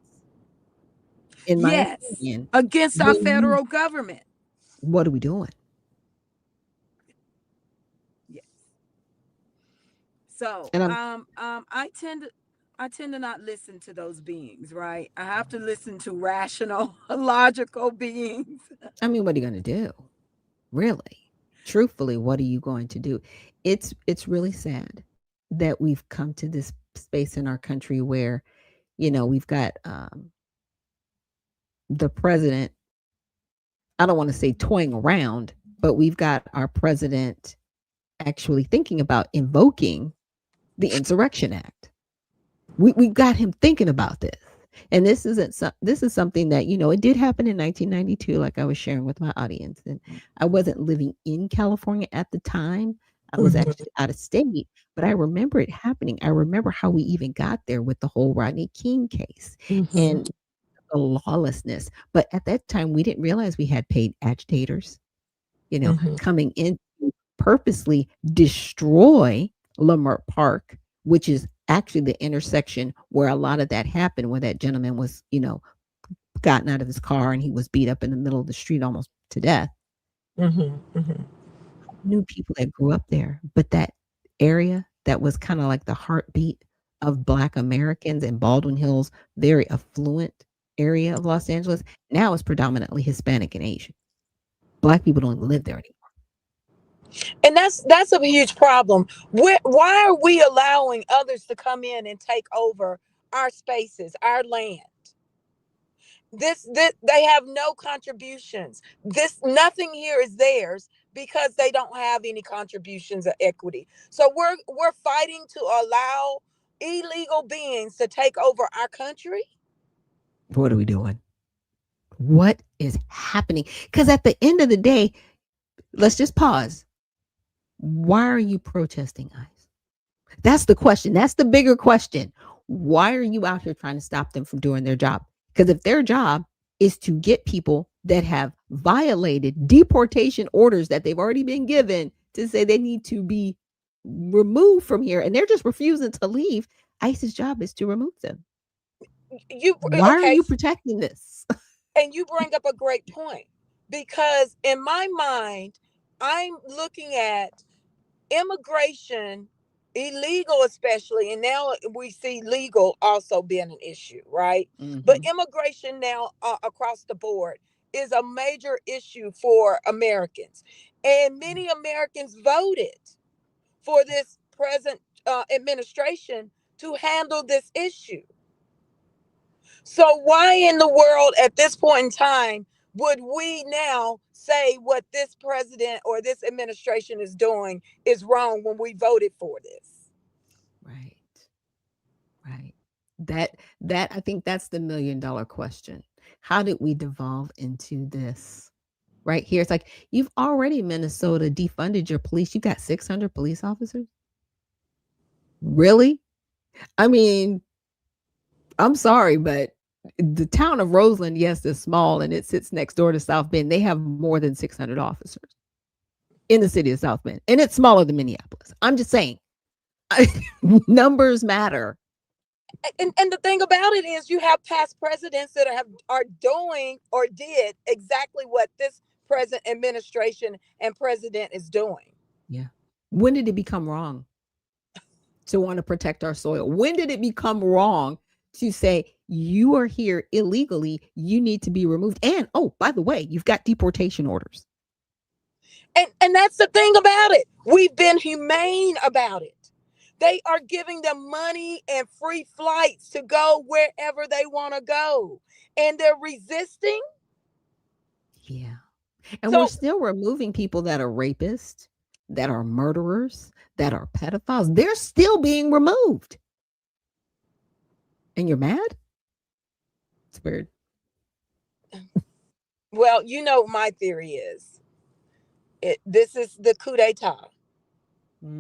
In my opinion, against our federal government. What are we doing? So I tend to not listen to those beings, right? I have to listen to rational, logical beings. I mean, what are you going to do? Really? Truthfully, what are you going to do? It's really sad that we've come to this space in our country where, we've got the president, I don't want to say toying around, but we've got our president actually thinking about invoking the Insurrection Act. We've got him thinking about this. And this is something that, it did happen in 1992, like I was sharing with my audience. And I wasn't living in California at the time. I was actually out of state, but I remember it happening. I remember how we even got there with the whole Rodney King case and the lawlessness. But at that time, we didn't realize we had paid agitators, coming in to purposely destroy Leimert Park, which is actually the intersection where a lot of that happened, where that gentleman was, gotten out of his car and he was beat up in the middle of the street almost to death. New people that grew up there, but that area that was kind of like the heartbeat of Black Americans in Baldwin Hills, very affluent area of Los Angeles, now is predominantly Hispanic and Asian. Black people don't live there anymore. And that's a huge problem. Why are we allowing others to come in and take over our spaces, our land? They have no contributions. Nothing here is theirs because they don't have any contributions of equity. So we're fighting to allow illegal beings to take over our country. What are we doing? What is happening? Because at the end of the day, let's just pause. Why are you protesting ICE? That's the question. That's the bigger question. Why are you out here trying to stop them from doing their job? Because if their job is to get people that have violated deportation orders that they've already been given to say they need to be removed from here, and they're just refusing to leave, ICE's job is to remove them. Why are you protecting this? And you bring up a great point, because in my mind, I'm looking at immigration, illegal especially, and now we see legal also being an issue, right? But immigration now across the board is a major issue for Americans. And many Americans voted for this present administration to handle this issue. So why in the world at this point in time would we now say what this president or this administration is doing is wrong when we voted for this? Right. Right. That I think that's the $1,000,000 question. How did we devolve into this? Right here, it's like you've already Minnesota defunded your police. You got 600 police officers. Really? I mean, I'm sorry, but the town of Roseland, yes, is small and it sits next door to South Bend. They have more than 600 officers in the city of South Bend, and it's smaller than Minneapolis. I'm just saying, numbers matter. And the thing about it is, you have past presidents that are doing or did exactly what this present administration and president is doing. Yeah. When did it become wrong to want to protect our soil? When did it become wrong to say you are here illegally, you need to be removed? And oh, by the way, you've got deportation orders. And that's the thing about it. We've been humane about it. They are giving them money and free flights to go wherever they want to go. And they're resisting. Yeah. And we're still removing people that are rapists, that are murderers, that are pedophiles. They're still being removed. And you're mad? It's weird. Well, you know, my theory is this is the coup d'etat.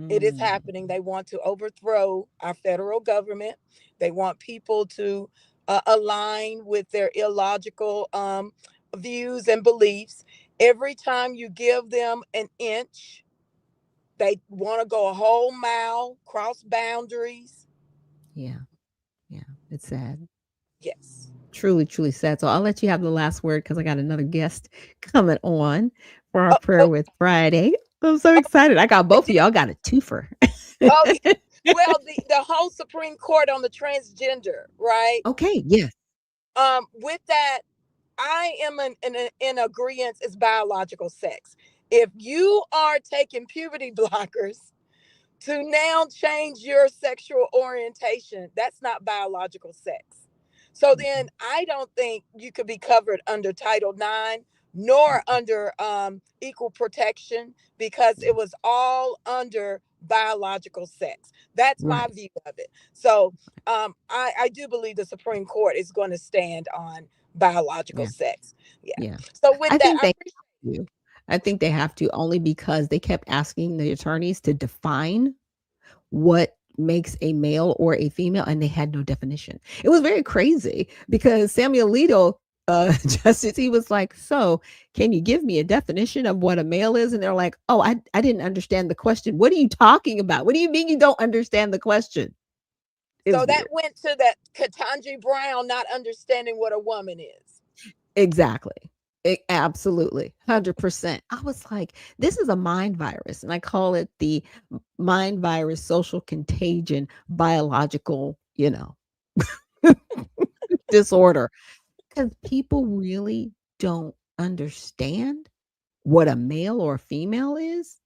It is happening. They want to overthrow our federal government. They want people to align with their illogical views and beliefs. Every time you give them an inch, they want to go a whole mile, cross boundaries. Yeah. Yeah. It's sad. Yes. Truly, truly sad. So I'll let you have the last word because I got another guest coming on for our Prayer with Friday. I'm so excited. I got both of y'all got a twofer. Well, the whole Supreme Court on the transgender, right? Okay, yes. With that, I am in agreement. It's biological sex. If you are taking puberty blockers to now change your sexual orientation, that's not biological sex. So then I don't think you could be covered under Title IX nor under equal protection, because it was all under biological sex. That's my view of it. So I do believe the Supreme Court is going to stand on biological sex. Yeah. So with I think they have to, only because they kept asking the attorneys to define what makes a male or a female, and they had no definition. It was very crazy because Samuel Alito, Justice, he was like, so can you give me a definition of what a male is? And they're like, oh, I didn't understand the question. What are you talking about? What do you mean you don't understand the question? So that went to that Ketanji Brown not understanding what a woman is. Exactly. Absolutely. 100%. I was like, this is a mind virus. And I call it the mind virus, social contagion, biological, disorder. Because people really don't understand what a male or a female is.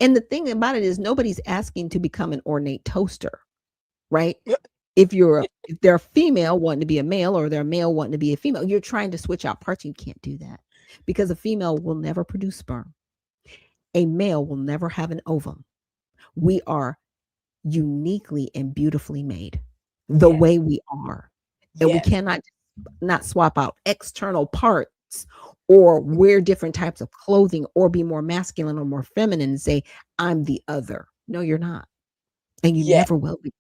And the thing about it is, nobody's asking to become an ornate toaster, right? If they're a female wanting to be a male, or they're a male wanting to be a female, you're trying to switch out parts. You can't do that, because a female will never produce sperm. A male will never have an ovum. We are uniquely and beautifully made the way we are. And we cannot not swap out external parts or wear different types of clothing or be more masculine or more feminine and say, I'm the other. No, you're not. And you Yeah. never will be.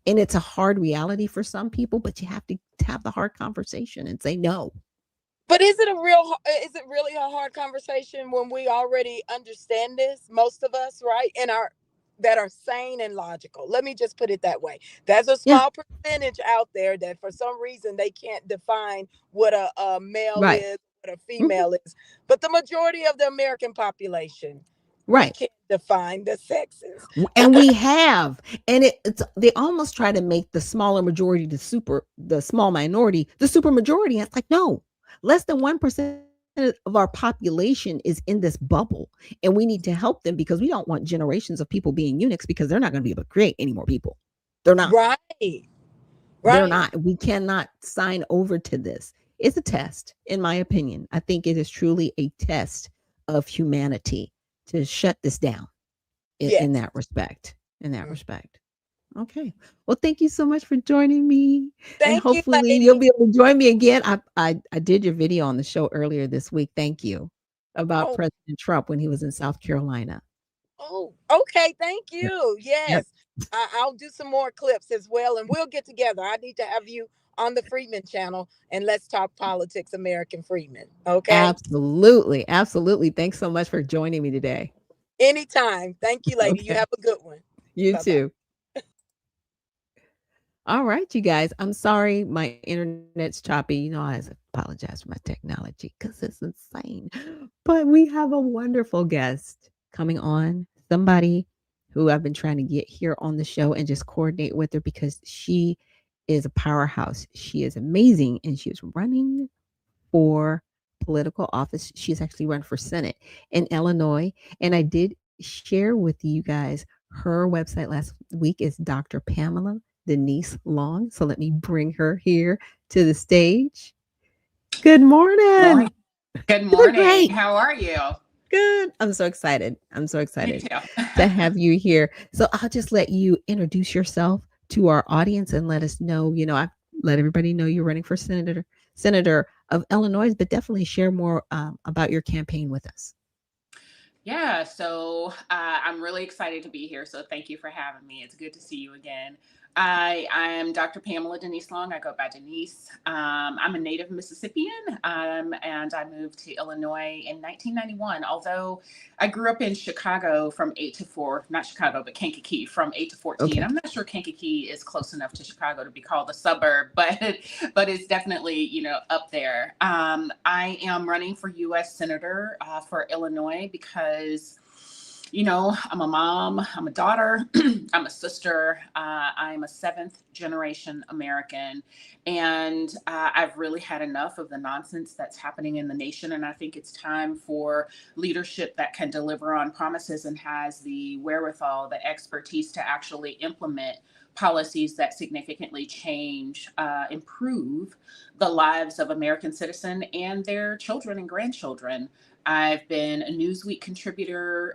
And it's a hard reality for some people, but you have to have the hard conversation and say no. But is it really a hard conversation when we already understand this, most of us, right? And are that are sane and logical. Let me just put it that way. There's a Yeah. small percentage out there that for some reason they can't define what a male Right. is, what a Mhm. female is. But the majority of the American population, we Right. can't define the sexes. And we have, and it's they almost try to make the smaller majority the small minority the super majority. And it's like, no, less than 1% of our population is in this bubble, and we need to help them because we don't want generations of people being eunuchs because they're not going to be able to create any more people. They're not. Right. They're Right. not. We cannot sign over to this. It's a test, in my opinion. I think it is truly a test of humanity to shut this down in Yes. that respect. In that Mm. respect. Okay. Well, thank you so much for joining me, and Thank you, hopefully you'll lady. be able to join me again. I did your video on the show earlier this week. Thank you about Oh, President Trump when he was in South Carolina. oh, okay. Thank Yep. you. Yep. Yes. I'll do some more clips as well, and we'll get together. I need to have you on the Freeman channel and let's talk politics, American Freeman. Okay. Absolutely. Absolutely. Thanks so much for joining me today. Anytime. Thank you, lady. You Okay. have a good one. You Bye bye. too. All right, you guys. I'm sorry my internet's choppy. I apologize for my technology because it's insane. But we have a wonderful guest coming on. Somebody who I've been trying to get here on the show and just coordinate with her because she is a powerhouse. She is amazing and she is running for political office. She's actually run for Senate in Illinois. And I did share with you guys her website last week is Dr. Pamela Denise Long. So let me bring her here to the stage. Good morning. Morning. Good You look morning. great. How are you? Good. I'm so excited. I'm so Me excited too. to have you here. So I'll just let you introduce yourself to our audience and let us know, I let everybody know you're running for senator of Illinois, but definitely share more about your campaign with us. Yeah, so I'm really excited to be here. So thank you for having me. It's good to see you again. I am Dr. Pamela Denise Long. I go by Denise. I'm a native Mississippian, and I moved to Illinois in 1991. Although I grew up in Chicago from 8 to 4, not Chicago, but Kankakee from 8 to 14. Okay. I'm not sure Kankakee is close enough to Chicago to be called a suburb, but it's definitely, up there. I am running for U.S. Senator for Illinois because, I'm a mom, I'm a daughter, I'm a sister, I'm a seventh generation American, and I've really had enough of the nonsense that's happening in the nation. And I think it's time for leadership that can deliver on promises and has the wherewithal, the expertise to actually implement policies that significantly change, improve the lives of American citizens and their children and grandchildren. I've been a Newsweek contributor,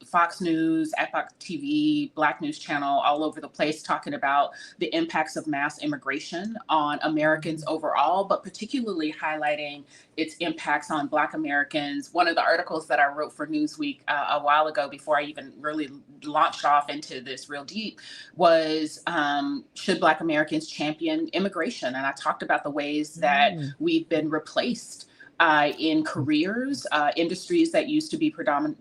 Fox News, Epoch TV, Black News Channel, all over the place, talking about the impacts of mass immigration on Americans overall, but particularly highlighting its impacts on Black Americans. One of the articles that I wrote for Newsweek a while ago, before I even really launched off into this real deep, was should Black Americans champion immigration? And I talked about the ways that we've been replaced in careers. Industries that used to be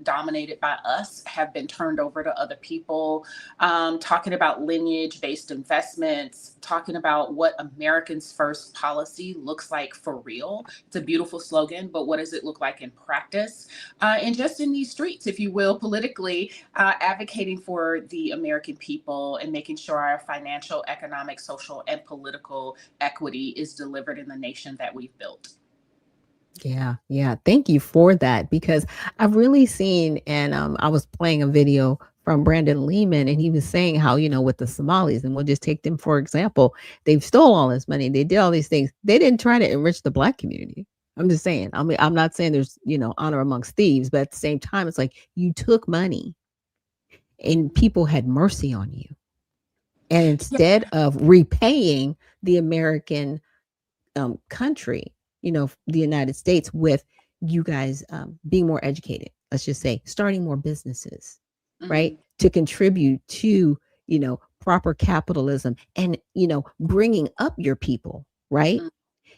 dominated by us have been turned over to other people. Talking about lineage-based investments, talking about what Americans First policy looks like for real. It's a beautiful slogan, but what does it look like in practice? And just in these streets, if you will, politically, advocating for the American people and making sure our financial, economic, social, and political equity is delivered in the nation that we've built. Yeah, yeah. Thank you for that because I've really seen, and I was playing a video from Brandon Lehman, and he was saying how, with the Somalis, and we'll just take them for example, they've stole all this money, they did all these things. They didn't try to enrich the Black community. I'm just saying. I mean, I'm not saying there's, honor amongst thieves, but at the same time, it's like you took money and people had mercy on you. And instead of repaying the American country, the United States with you guys being more educated. Let's just say starting more businesses, right? To contribute to, proper capitalism and, bringing up your people, right?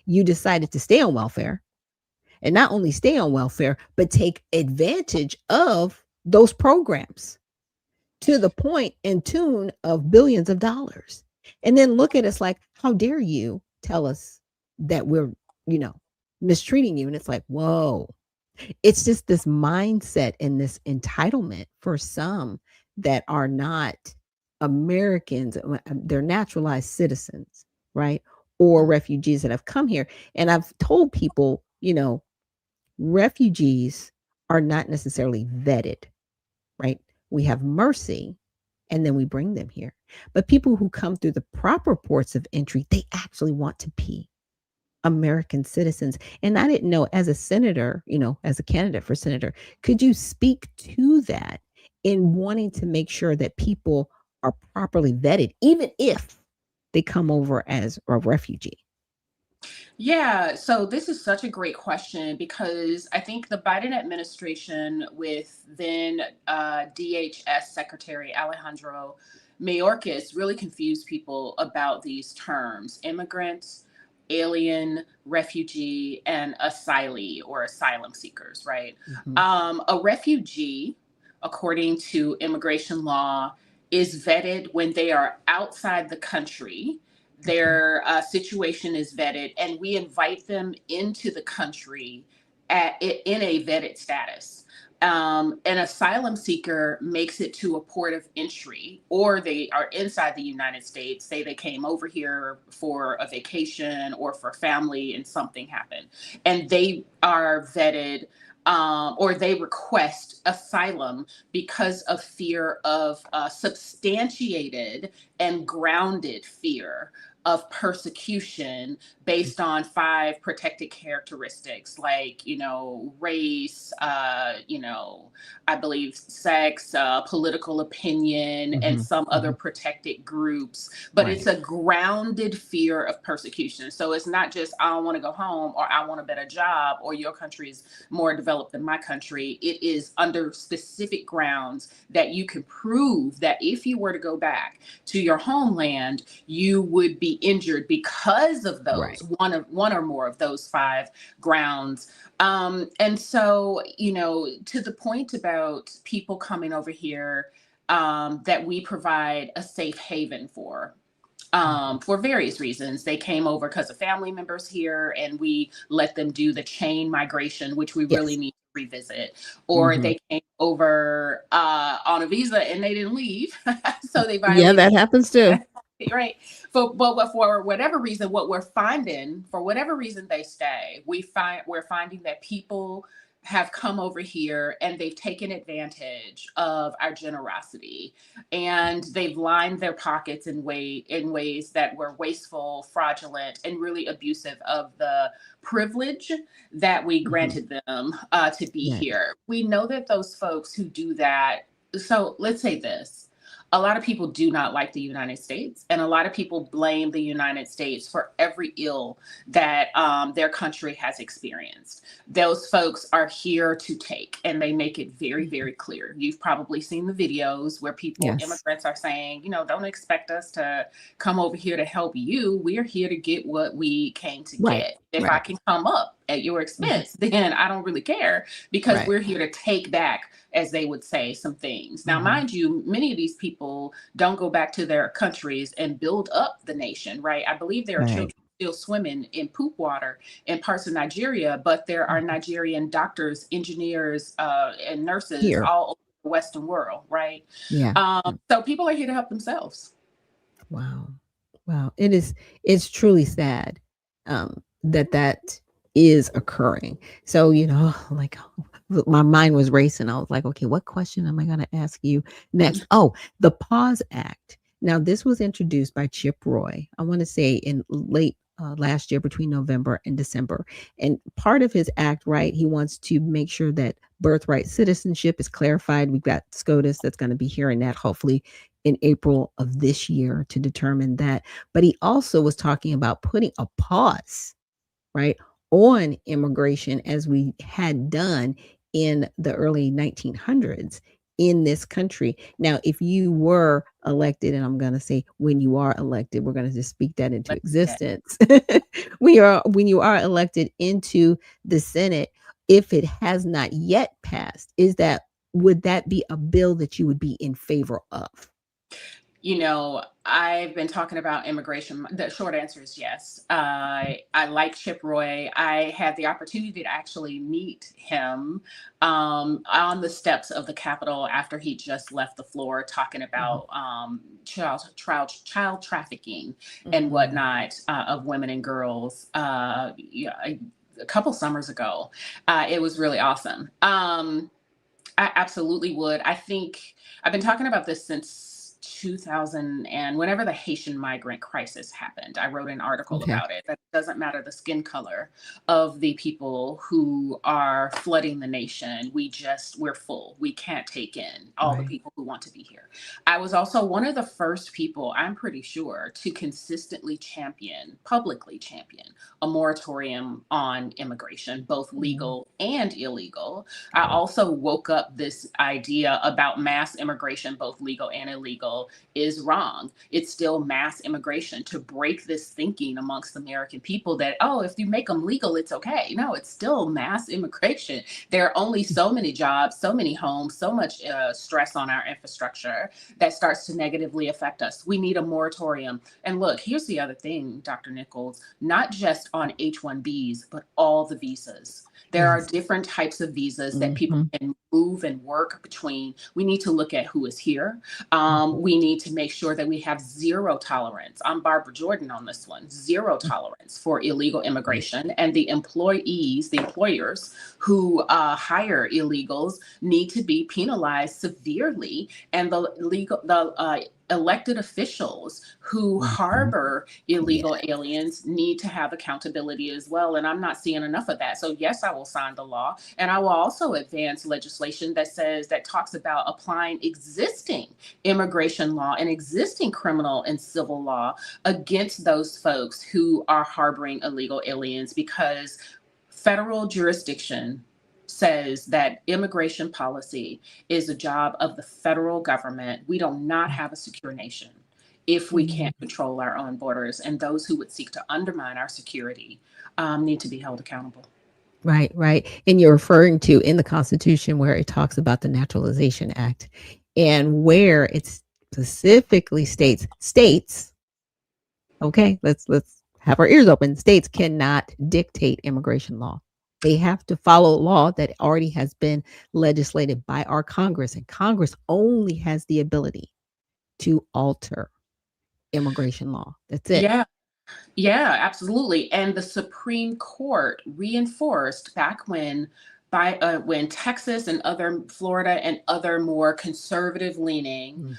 You decided to stay on welfare and not only stay on welfare, but take advantage of those programs to the point and tune of billions of dollars. And then look at us like, how dare you tell us that we're, mistreating you? And it's like, whoa. It's just this mindset and this entitlement for some that are not Americans, they're naturalized citizens, right? Or refugees that have come here. And I've told people, refugees are not necessarily vetted, right? We have mercy and then we bring them here. But people who come through the proper ports of entry, they actually want to be American citizens. And I didn't know, as a senator, as a candidate for senator, could you speak to that in wanting to make sure that people are properly vetted, even if they come over as a refugee? Yeah, so this is such a great question because I think the Biden administration, with then DHS Secretary Alejandro Mayorkas, really confused people about these terms: immigrants, alien, refugee, and asylee or asylum seekers, right? A refugee, according to immigration law, is vetted when they are outside the country. Their situation is vetted, and we invite them into the country in a vetted status. An asylum seeker makes it to a port of entry, or they are inside the United States, say they came over here for a vacation or for family and something happened, and they are vetted, or they request asylum because of fear of substantiated and grounded fear of persecution based on 5 protected characteristics, like, race, I believe sex, political opinion, and some other protected groups. But it's a grounded fear of persecution. So it's not just, I don't want to go home, or I want a better job, or your country is more developed than my country. It is under specific grounds that you can prove that if you were to go back to your homeland, you would be injured because of those one or more of those 5 grounds. And so, to the point about people coming over here, that we provide a safe haven for various reasons. They came over because of family members here, and we let them do the chain migration, which we really need to revisit. Or they came over on a visa and they didn't leave, so they violated. Yeah, that happens too. Right. But for whatever reason, for whatever reason they stay, we're finding that people have come over here and they've taken advantage of our generosity, and they've lined their pockets in ways that were wasteful, fraudulent, and really abusive of the privilege that we granted them to be here. We know that those folks who do that. So let's say this. A lot of people do not like the United States, and a lot of people blame the United States for every ill that their country has experienced. Those folks are here to take, and they make it very, very clear. You've probably seen the videos where immigrants are saying, don't expect us to come over here to help you. We're here to get what we came to get. If I can come up at your expense, then I don't really care, because we're here to take back, as they would say, some things. Now, mind you, many of these people don't go back to their countries and build up the nation, right? I believe there are children still swimming in poop water in parts of Nigeria, but there are Nigerian doctors, engineers, and nurses all over the Western world, right? So people are here to help themselves. Wow. It's truly sad that is occurring. So, like, my mind was racing. I was like, okay, what question am I going to ask you next? Oh, the Pause Act. Now, this was introduced by Chip Roy, I want to say in late last year, between November and December. And part of his act, right, he wants to make sure that birthright citizenship is clarified. We've got SCOTUS that's going to be hearing that hopefully in April of this year to determine that. But he also was talking about putting a pause, right, on immigration as we had done in the early 1900s in this country. Now, if you were elected, and I'm going to say when you are elected, we're going to just speak that into existence. When you are elected into the Senate, if it has not yet passed, would that be a bill that you would be in favor of? You know, I've been talking about immigration. The short answer is yes. I like Chip Roy. I had the opportunity to actually meet him on the steps of the Capitol after he just left the floor, talking about child trafficking and whatnot of women and girls. A couple summers ago, it was really awesome. I absolutely would. I think I've been talking about this since 2000, and whenever the Haitian migrant crisis happened, I wrote an article about it. That it doesn't matter the skin color of the people who are flooding the nation. We're full. We can't take in all the people who want to be here. I was also one of the first people, I'm pretty sure, to consistently publicly champion a moratorium on immigration, both legal and illegal. I also woke up this idea about mass immigration, both legal and illegal, is wrong. It's still mass immigration, to break this thinking amongst American people that, oh, if you make them legal, it's okay. No, it's still mass immigration. There are only so many jobs, so many homes, so much stress on our infrastructure that starts to negatively affect us. We need a moratorium. And look, here's the other thing, Dr. Nichols, not just on H-1Bs, but all the visas. There are different types of visas that people can move and work between. We need to look at who is here. We need to make sure that we have zero tolerance. I'm Barbara Jordan on this one. Zero tolerance for illegal immigration. And the employers who hire illegals need to be penalized severely. And the elected officials who harbor illegal aliens need to have accountability as well. And I'm not seeing enough of that. So yes, I will sign the law. And I will also advance legislation that talks about applying existing immigration law and existing criminal and civil law against those folks who are harboring illegal aliens, because federal jurisdiction says that immigration policy is a job of the federal government. We do not have a secure nation if we can't control our own borders, and those who would seek to undermine our security need to be held accountable. Right, right. And you're referring to in the Constitution where it talks about the Naturalization Act, and where it specifically states, okay, let's have our ears open. States cannot dictate immigration law. They have to follow law that already has been legislated by our Congress, and Congress only has the ability to alter immigration law. That's it. Yeah, absolutely. And the Supreme Court reinforced back when Texas and Florida and other more conservative leaning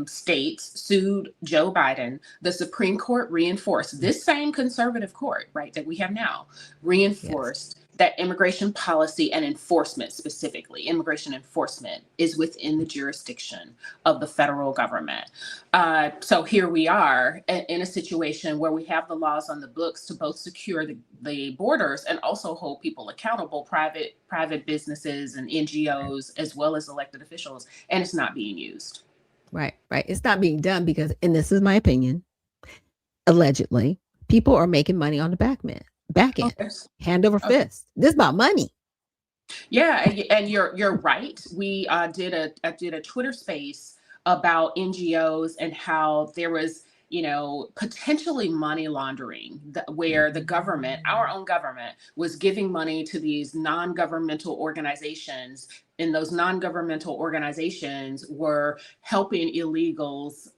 states sued Joe Biden, the Supreme Court reinforced, this same conservative court, right, that we have now, reinforced that immigration policy and enforcement, specifically immigration enforcement, is within the jurisdiction of the federal government. So here we are in a situation where we have the laws on the books to both secure the borders and also hold people accountable, private businesses and NGOs, as well as elected officials, and it's not being used. Right. It's not being done because, and this is my opinion, allegedly, people are making money on the back end, hand over fist. This is about money. Yeah, and you're right. We did a Twitter space about NGOs and how there was, potentially money laundering, where the government, our own government, was giving money to these non-governmental organizations, and those non-governmental organizations were helping illegals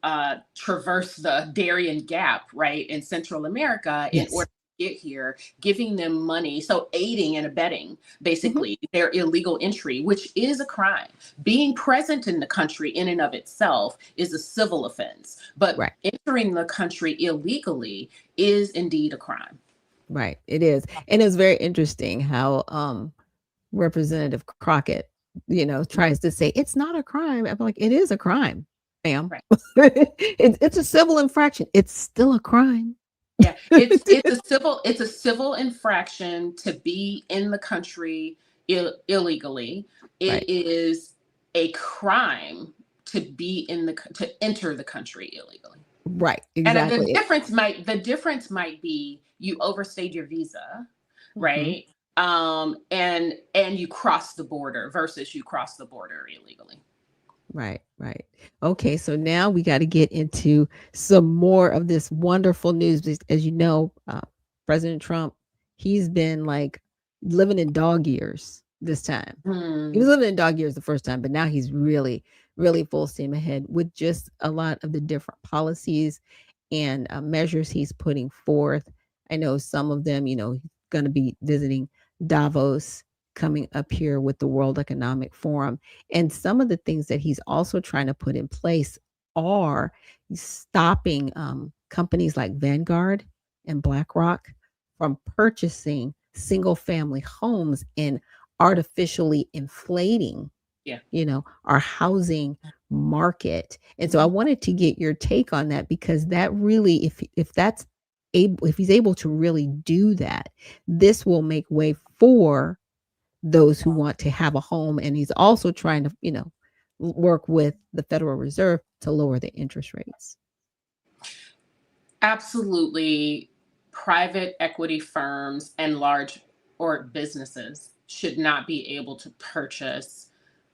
traverse the Darien Gap, right, in Central America in order get here, giving them money, so aiding and abetting basically their illegal entry, which is a crime. Being present in the country in and of itself is a civil offense, but entering the country illegally is indeed a crime. Right, it is. And it's very interesting how Representative Crockett, tries to say it's not a crime. I'm like, it is a crime, ma'am. It's a civil infraction. It's still a crime. Yeah, it's a civil infraction to be in the country illegally. It Right. is a crime to be to enter the country illegally. Right. And Exactly. the difference might be you overstayed your visa, Mhm. right? And you cross the border versus you cross the border illegally. Right, right. Okay, so now we got to get into some more of this wonderful news. As you know, President Trump, he's been like living in dog years this time. He was Hmm. living in dog years the first time, but now he's really, really full steam ahead with just a lot of the different policies and measures he's putting forth. I know some of them, he's going to be visiting Davos, coming up here with the World Economic Forum. And some of the things that he's also trying to put in place are stopping companies like Vanguard and BlackRock from purchasing single family homes and artificially inflating Yeah. our housing market. And so I wanted to get your take on that, because that really, if he's able to really do that, this will make way for those who want to have a home. And he's also trying to, work with the Federal Reserve to lower the interest rates. Absolutely. Private equity firms and large or businesses should not be able to purchase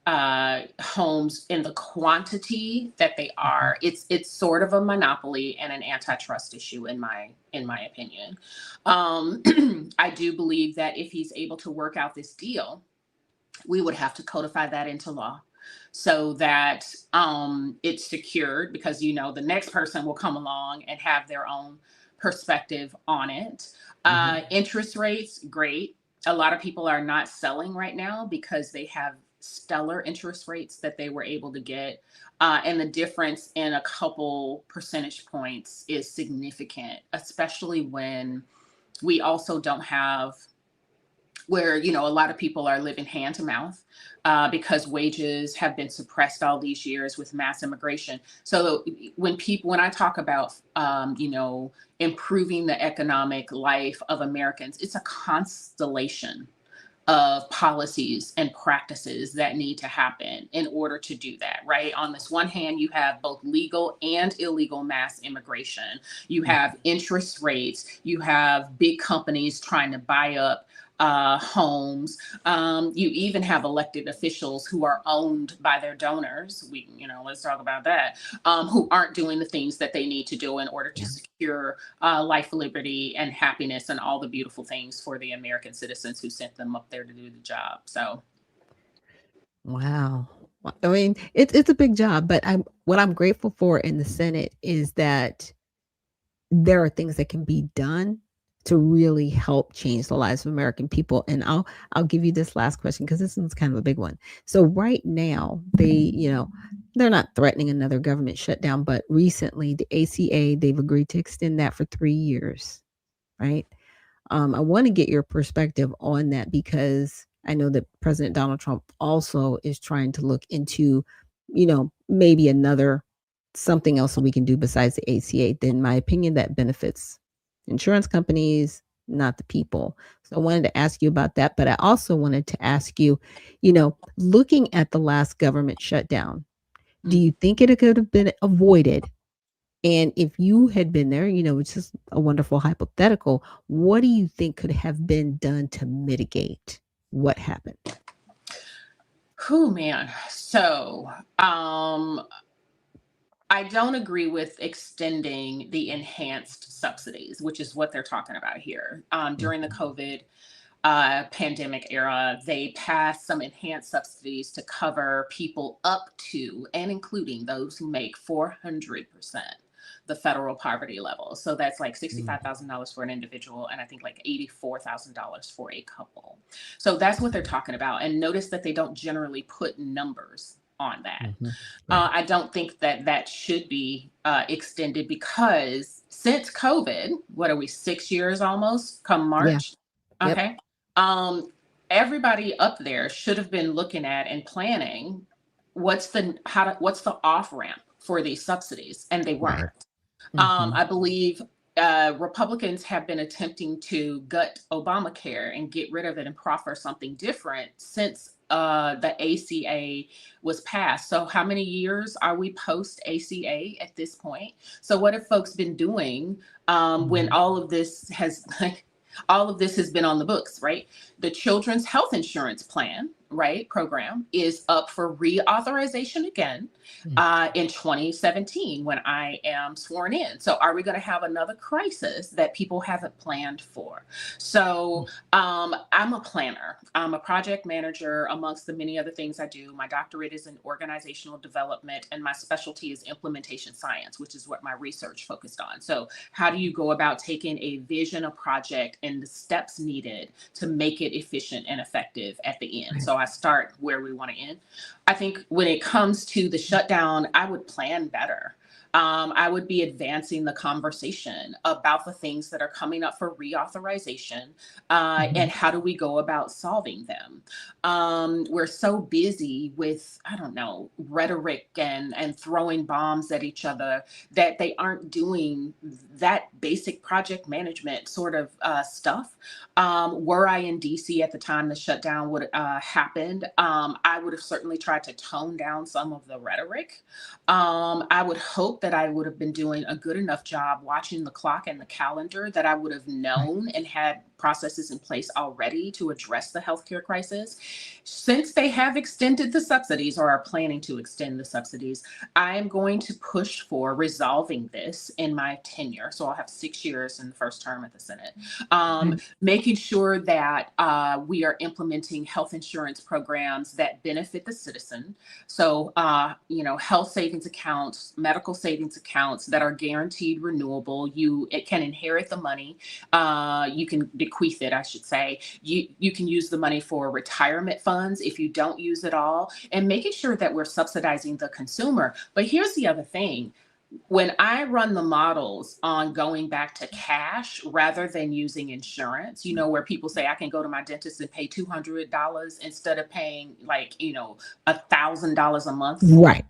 homes in the quantity that they are. It's sort of a monopoly and an antitrust issue in my opinion. I do believe that if he's able to work out this deal, we would have to codify that into law so that it's secured, because the next person will come along and have their own perspective on it. Interest rates, great. A lot of people are not selling right now because they have stellar interest rates that they were able to get. And the difference in a couple percentage points is significant, especially when we also don't have where a lot of people are living hand to mouth because wages have been suppressed all these years with mass immigration. So when I talk about improving the economic life of Americans, it's a constellation of policies and practices that need to happen in order to do that, right? On this one hand, you have both legal and illegal mass immigration. You have interest rates. You have big companies trying to buy up homes. You even have elected officials who are owned by their donors. Let's talk about that. Who aren't doing the things that they need to do in order to secure life, liberty, and happiness, and all the beautiful things for the American citizens who sent them up there to do the job. So, Wow. I mean, it's a big job, but what I'm grateful for in the Senate is that there are things that can be done to really help change the lives of American people. And I'll give you this last question, because this one's kind of a big one. So right now, they're not threatening another government shutdown, but recently the ACA, they've agreed to extend that for 3 years, right? I want to get your perspective on that, because I know that President Donald Trump also is trying to look into, maybe something else that we can do besides the ACA. In my opinion, that benefits insurance companies, not the people. So I wanted to ask you about that. But I also wanted to ask you, looking at the last government shutdown, do you think it could have been avoided? And if you had been there, it's just a wonderful hypothetical. What do you think could have been done to mitigate what happened? man. So, I don't agree with extending the enhanced subsidies, which is what they're talking about here. During the COVID pandemic era, they passed some enhanced subsidies to cover people up to and including those who make 400% the federal poverty level. So that's like $65,000 for an individual, and I think like $84,000 for a couple. So that's what they're talking about. And notice that they don't generally put numbers on that. I don't think that should be extended, because since COVID, what are we, 6 years almost come March? Yep. Okay. Everybody up there should have been looking at and planning what's the off ramp for these subsidies, and they weren't. I believe Republicans have been attempting to gut Obamacare and get rid of it and proffer something different since the ACA was passed. So how many years are we post ACA at this point? So what have folks been doing when all of this has all of this has been on the books, right? The Children's Health Insurance Plan, right, program is up for reauthorization again in 2017 when I am sworn in. So are we going to have another crisis that people haven't planned for? So I'm a planner. I'm a project manager amongst the many other things I do. My doctorate is in organizational development and my specialty is implementation science, which is what my research focused on. So how do you go about taking a vision, a project, and the steps needed to make it efficient and effective at the end? So I start where we want to end. I think when it comes to the shutdown, I would plan better. I would be advancing the conversation about the things that are coming up for reauthorization and how do we go about solving them. We're so busy with, I don't know, rhetoric and throwing bombs at each other that they aren't doing that basic project management sort of stuff. Were I in DC at the time the shutdown would happened, I would have certainly tried to tone down some of the rhetoric. I would hope that I would have been doing a good enough job watching the clock and the calendar that I would have known and had processes in place already to address the healthcare crisis. Since they have extended the subsidies or are planning to extend the subsidies, I am going to push for resolving this in my tenure. So I'll have 6 years in the first term at the Senate, making sure that we are implementing health insurance programs that benefit the citizen. So, health savings accounts, medical savings accounts that are guaranteed renewable. It can inherit the money. You can bequeath it, I should say. You can use the money for retirement funds if you don't use it all, and making sure that we're subsidizing the consumer. But here's the other thing. When I run the models on going back to cash rather than using insurance, where people say I can go to my dentist and pay $200 instead of paying $1,000 a month. Right.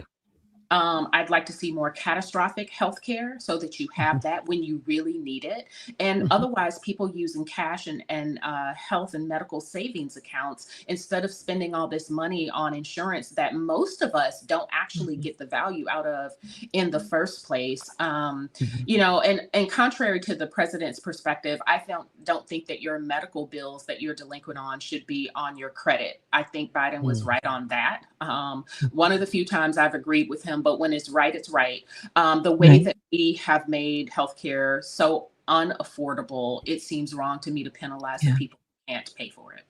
I'd like to see more catastrophic healthcare so that you have that when you really need it. And otherwise, people using cash and health and medical savings accounts instead of spending all this money on insurance that most of us don't actually get the value out of in the first place. And contrary to the president's perspective, I don't think that your medical bills that you're delinquent on should be on your credit. I think Biden was right on that. One of the few times I've agreed with him, but when it's right, it's right. The way that we have made healthcare so unaffordable, it seems wrong to me to penalize the people who can't pay for it.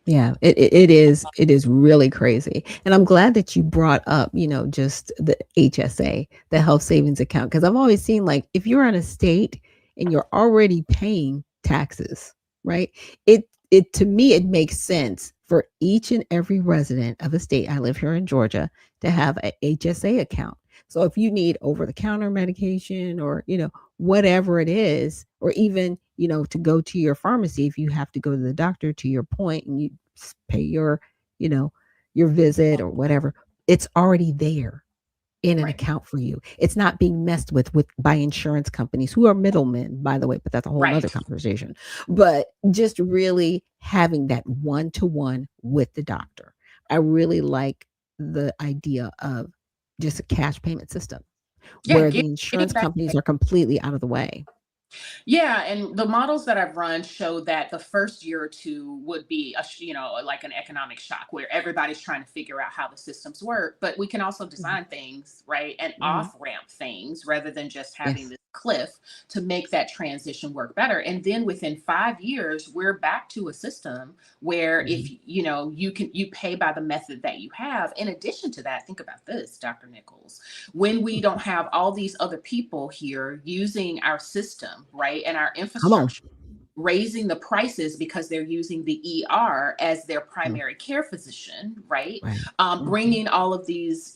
Yeah, it is really crazy. And I'm glad that you brought up, just the HSA, the health savings account, because I've always seen like if you're in a state and you're already paying taxes, right? It to me, it makes sense for each and every resident of a state. I live here in Georgia to have a HSA account. So if you need over-the-counter medication or, whatever it is, or even, to go to your pharmacy, if you have to go to the doctor, to your point, and you pay your visit or whatever, it's already there in an account for you. It's not being messed with by insurance companies who are middlemen, by the way, but that's a whole other conversation. But just really having that one-to-one with the doctor. I really like the idea of just a cash payment system where the insurance companies are completely out of the way. Yeah, and the models that I've run show that the first year or two would be like an economic shock where everybody's trying to figure out how the systems work, but we can also design things, right, and off-ramp things rather than just having this cliff to make that transition work better. And then within 5 years, we're back to a system where if you pay by the method that you have. In addition to that, think about this, Dr. Nichols, when we don't have all these other people here using our system, right, and our infrastructure raising the prices because they're using the ER as their primary care physician, right? Right. Bringing all of these,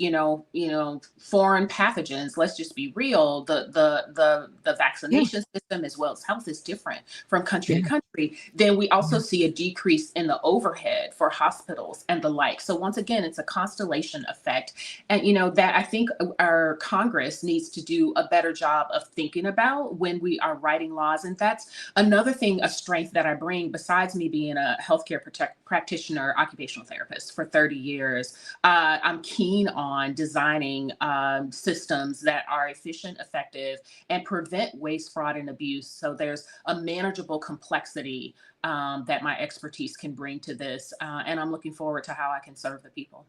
foreign pathogens. Let's just be real. The Yeah. vaccination system as well as health is different from country to Yeah. country. Then we also Yeah. see a decrease in the overhead for hospitals and the like. So once again, it's a constellation effect, and that I think our Congress needs to do a better job of thinking about when we are writing laws. And that's another thing, a strength that I bring, besides me being a healthcare practitioner, occupational therapist for 30 years. I'm keen on designing systems that are efficient, effective, and prevent waste, fraud, and abuse. So there's a manageable complexity that my expertise can bring to this. And I'm looking forward to how I can serve the people.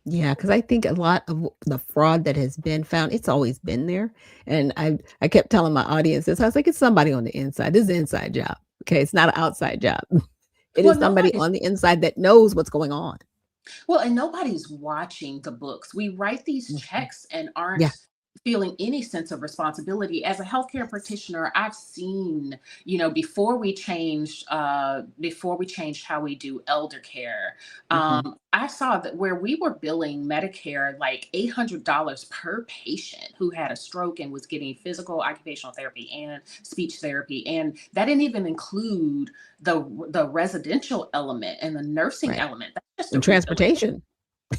Yeah, because I think a lot of the fraud that has been found, it's always been there. And I kept telling my audience this. I was like, it's somebody on the inside. This is an inside job. Okay. It's not an outside job. It Well, is somebody nobody's on the inside that knows what's going on. Well, and nobody's watching the books. We write these Mhm. checks and Yeah. aren't feeling any sense of responsibility. As a healthcare practitioner, I've seen, before we changed how we do elder care, Mhm. I saw that where we were billing Medicare like $800 per patient who had a stroke and was getting physical occupational therapy and speech therapy, and that didn't even include the residential element and the nursing Right. element. That's just a And rebilling. transportation.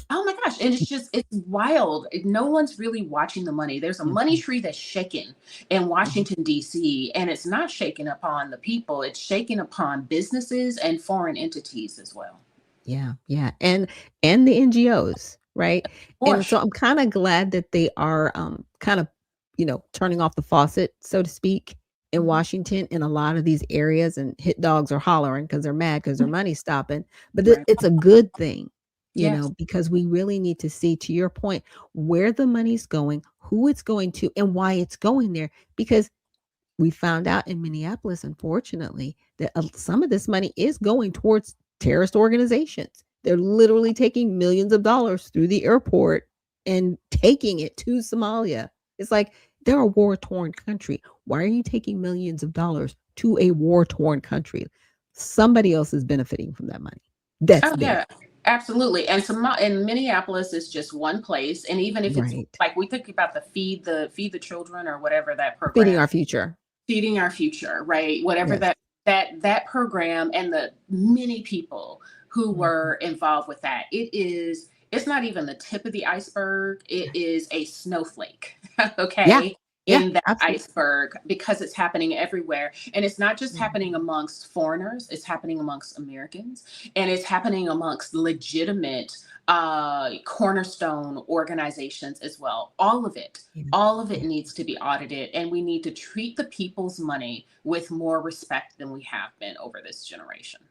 Oh my gosh. And it's wild. No one's really watching the money. There's a money Mhm. tree that's shaking in Mhm. Washington, D.C., and it's not shaking upon the people, it's shaking upon businesses and foreign entities as well. Yeah, yeah, and the NGOs, right? For And so sure. I'm kinda glad that they are, kind of, turning off the faucet, so to speak, in Mhm. Washington in a lot of these areas, and hit dogs are hollering because 'cause they're mad because their Mm. money's stopping, but Right. it's a good thing, Yes. because we really need to see, to your point, where the money's going, who it's going to, and why it's going there, because we found out in Minneapolis, unfortunately, that some of this money is going towards terrorist organizations. They're literally taking millions of dollars through the airport and taking it to Somalia. It's like they're a war torn country. Why are you taking millions of dollars to a war torn country? Somebody else is benefiting from that money. That's Oh there. yeah. Absolutely. And Minneapolis is just one place. And even if it's Right. like we think about the feed the children or whatever that Feeding program, our future. feeding our future, right? Whatever Yes. that program and the many people who Mhm. were involved with that. It's not even the tip of the iceberg. It is a snowflake, Yeah. okay, Yeah. in that Absolutely. iceberg because it's happening everywhere. And it's not just happening Mhm. amongst foreigners, it's happening amongst Americans, and it's happening amongst legitimate cornerstone organizations as well. Yeah. All of it Yeah. needs to be audited, and we need to treat the people's money with more respect than we have been over this generation.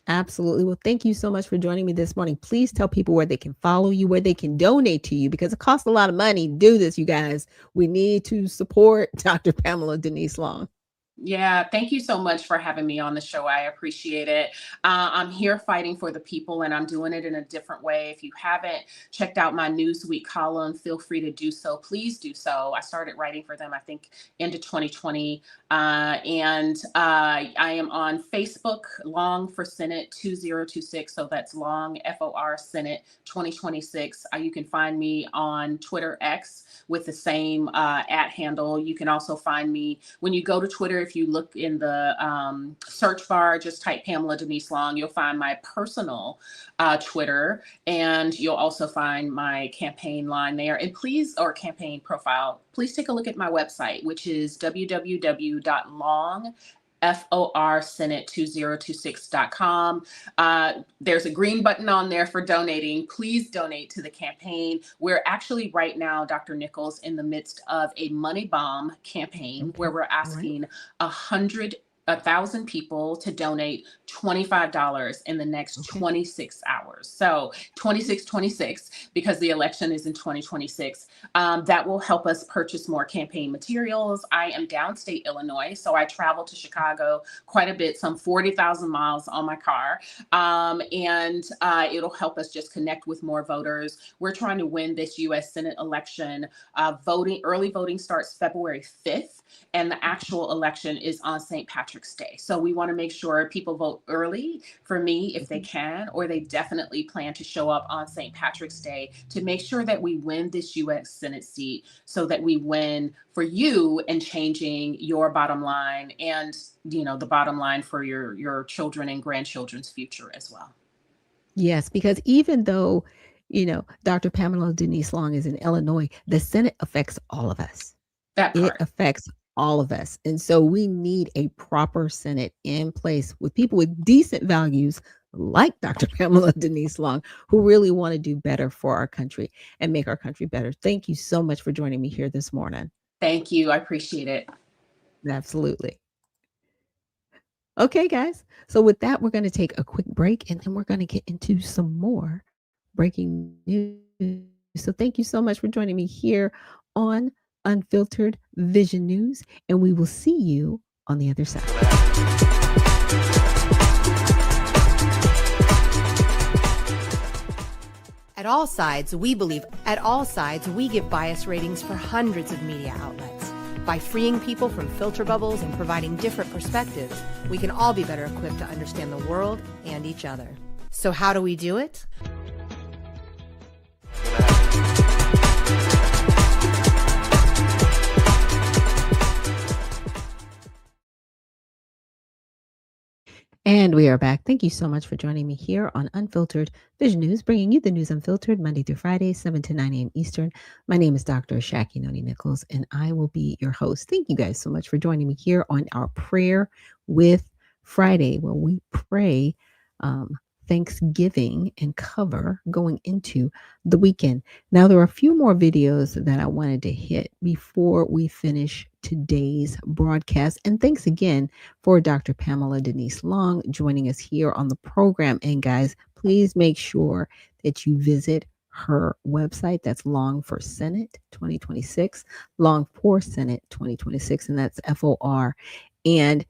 Absolutely. Well, thank you so much for joining me this morning. Please tell people where they can follow you, where they can donate to you, because it costs a lot of money to do this, you guys. We need to support Dr. Pamela Denise Long. Yeah, thank you so much for having me on the show. I appreciate it. I'm here fighting for the people, and I'm doing it in a different way. If you haven't checked out my Newsweek column, feel free to do so. Please do so. I started writing for them, I think, into 2020. And I am on Facebook, Long for Senate 2026. So that's Long, FOR Senate 2026. You can find me on Twitter X with the same at handle. You can also find me when you go to Twitter. If you look in the search bar, just type Pamela Denise Long, you'll find my personal Twitter, and you'll also find my campaign line there. And please, or campaign profile, please take a look at my website, which is www.long forsenate2026.com. There's a green button on there for donating. Please donate to the campaign. We're actually right now, Dr. Nichols, in the midst of a money bomb campaign where Okay. we're All right. asking 1,000 people to donate $25 in the next Okay. 26 hours. voters. So 2626, because the election is in 2026, that will help us purchase more campaign materials. I am downstate Illinois, so I travel to Chicago quite a bit, some 40,000 miles on my car. And it'll help us just connect with more voters. We're trying to win this U.S. Senate election. Early voting starts February 5th, and the actual election is on St. Patrick's Day. So we want to make sure people vote early for me if they can, or they definitely plan to show up on St. Patrick's Day to make sure that we win this U.S. Senate seat, so that we win for you and changing your bottom line and, you know, the bottom line for your children and grandchildren's future as well. Yes, because even though, you know, Dr. Pamela Denise Long is in Illinois, the Senate affects all of us. It affects all of us. And so we need a proper Senate in place with people with decent values like Dr. Pamela Denise Long, who really want to do better for our country and make our country better. Thank you so much for joining me here this morning. Thank you. I appreciate it. Absolutely. Okay, guys. So with that, we're going to take a quick break, and then we're going to get into some more breaking news. So thank you so much for joining me here on Unfiltered Vision News, and we will see you on the other side. At All Sides, we believe at All Sides, we give bias ratings for hundreds of media outlets. By freeing people from filter bubbles and providing different perspectives, we can all be better equipped to understand the world and each other. So how do we do it? And we are back. Thank you so much for joining me here on Unfiltered Vision News, bringing you the news unfiltered Monday through Friday, 7 to 9 a.m. Eastern. My name is Dr. Ashaki Noni Nichols, and I will be your host. Thank you guys so much for joining me here on our Prayer with Friday, where we pray Thanksgiving and cover going into the weekend. Now, there are a few more videos that I wanted to hit before we finish today's broadcast. And thanks again for Dr. Pamela Denise Long joining us here on the program. And guys, please make sure that you visit her website. That's Long for Senate 2026, Long for Senate 2026, and that's FOR. And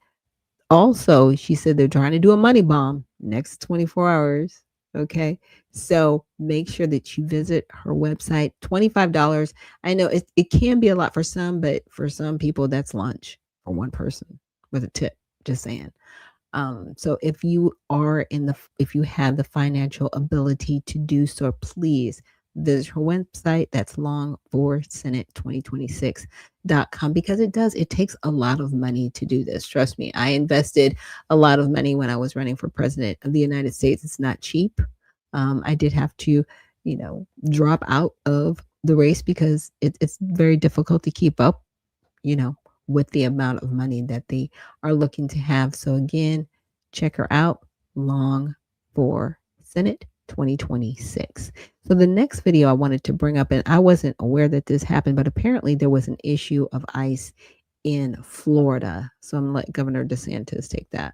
also, she said they're trying to do a money bomb next 24 hours. Okay. So make sure that you visit her website. $25. I know it can be a lot for some, but for some people, that's lunch for one person with a tip. Just saying. So if you have the financial ability to do so, please visit her website. That's longforsenate2026.com, because it takes a lot of money to do this. Trust me, I invested a lot of money when I was running for president of the United States. It's not cheap. I did have to, drop out of the race because it's very difficult to keep up, with the amount of money that they are looking to have. So again, check her out, Long for Senate 2026. So the next video I wanted to bring up, and I wasn't aware that this happened, but apparently there was an issue of ICE in Florida. So I'm going to let Governor DeSantis take that.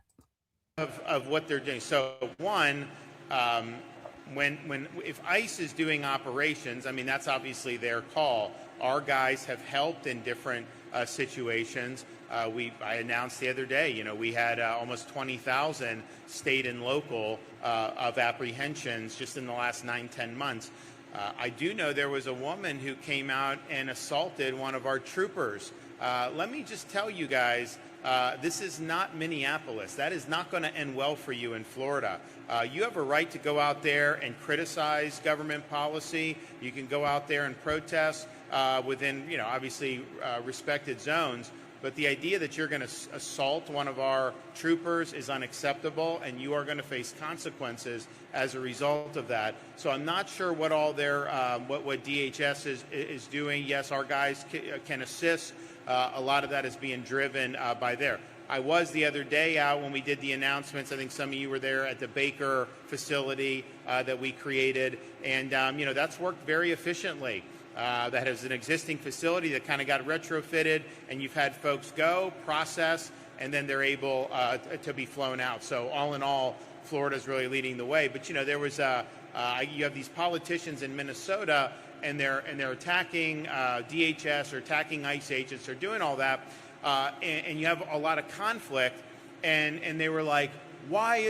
Of what they're doing. So one, if ICE is doing operations, I mean, that's obviously their call. Our guys have helped in different situations. I announced the other day, we had almost 20,000 state and local of apprehensions just in the last 9-10 months. I do know there was a woman who came out and assaulted one of our troopers. Let me just tell you guys, this is not Minneapolis. That is not going to end well for you in Florida. You have a right to go out there and criticize government policy. You can go out there and protest within, obviously respected zones. But the idea that you're going to assault one of our troopers is unacceptable, and you are going to face consequences as a result of that. So I'm not sure what all their what DHS is doing. Yes, our guys can assist. A lot of that is being driven by there. I was the other day out when we did the announcements. I think some of you were there at the Baker facility that we created, and that's worked very efficiently. That is an existing facility that kind of got retrofitted, and you've had folks go, process, and then they're able to be flown out. So all in all, Florida's really leading the way. But, you know, there was you have these politicians in Minnesota, and they're attacking DHS or attacking ICE agents. They're doing all that, and you have a lot of conflict. And they were like, why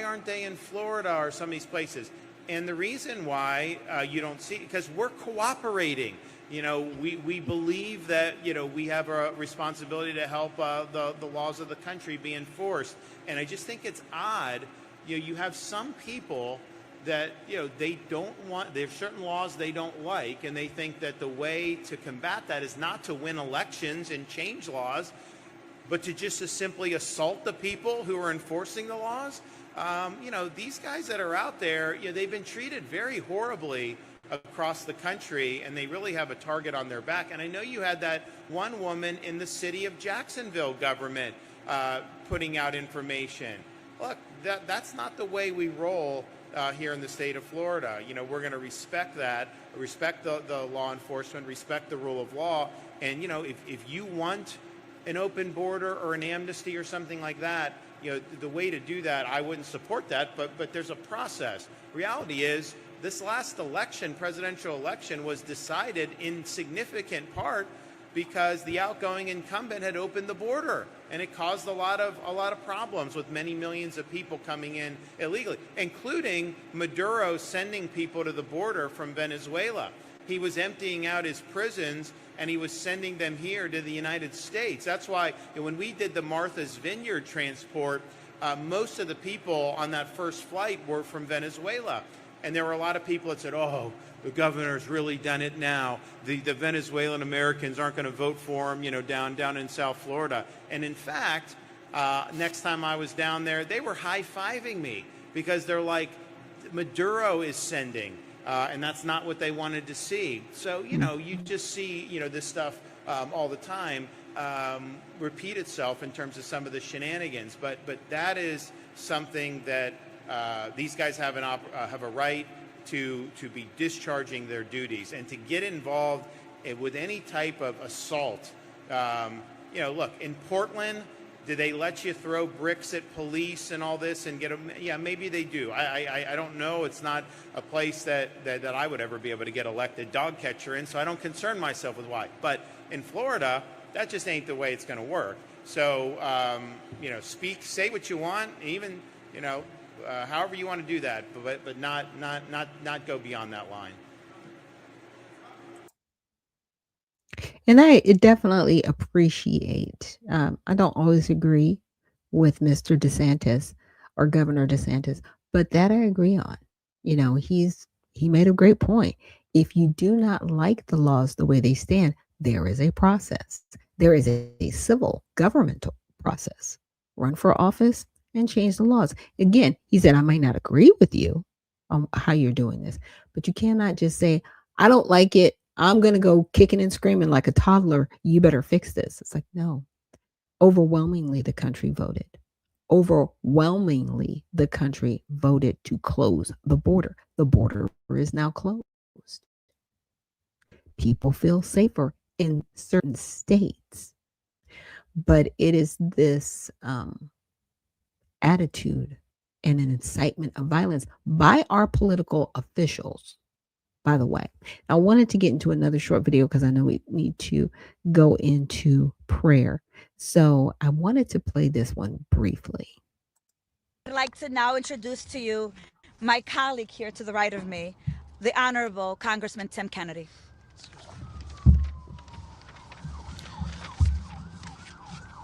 aren't they in Florida or some of these places? And the reason why you don't see, because we're cooperating. You know, we believe that, you know, we have a responsibility to help the laws of the country be enforced. And I just think it's odd, you know, you have some people that, you know, they don't want, there's certain laws they don't like, and they think that the way to combat that is not to win elections and change laws, but to simply assault the people who are enforcing the laws. You know, these guys that are out there, you know, they've been treated very horribly across the country, and they really have a target on their back. And I know you had that one woman in the city of Jacksonville government putting out information. Look, that's not the way we roll here in the state of Florida. You know, we're going to respect that, respect the law enforcement, respect the rule of law. And, you know, if you want an open border or an amnesty or something like that, you know, the way to do that, I wouldn't support that, but there's a process. Reality is, this last election, presidential election, was decided in significant part because the outgoing incumbent had opened the border, and it caused a lot of problems with many millions of people coming in illegally, including Maduro sending people to the border from Venezuela. He was emptying out his prisons, and he was sending them here to the United States. That's why when we did the Martha's Vineyard transport, most of the people on that first flight were from Venezuela. And there were a lot of people that said, oh, the governor's really done it now. The Venezuelan Americans aren't going to vote for him, you know, down in South Florida. And in fact, next time I was down there, they were high-fiving me because they're like, Maduro is sending. And that's not what they wanted to see. So, you know, you just see, you know, this stuff all the time repeat itself in terms of some of the shenanigans. But that is something that these guys have a right to be discharging their duties, and to get involved with any type of assault. You know, look, in Portland, do they let you throw bricks at police and all this and get them? Yeah, maybe they do. I don't know. It's not a place that I would ever be able to get elected dog catcher in, so I don't concern myself with why. But in Florida, that just ain't the way it's going to work. So, you know, say what you want, even, you know, however you want to do that, but not go beyond that line. And I definitely appreciate, I don't always agree with Mr. DeSantis or Governor DeSantis, but that I agree on. You know, he made a great point. If you do not like the laws the way they stand, there is a process. There is a civil governmental process. Run for office and change the laws. Again, he said, I might not agree with you on how you're doing this, but you cannot just say, I don't like it. I'm going to go kicking and screaming like a toddler. You better fix this. It's like, no. Overwhelmingly, the country voted. Overwhelmingly, the country voted to close the border. The border is now closed. People feel safer in certain states. But it is this attitude and an incitement of violence by our political officials. By the way, I wanted to get into another short video because I know we need to go into prayer. So I wanted to play this one briefly. I'd like to now introduce to you my colleague here to the right of me, the Honorable Congressman Tim Kennedy.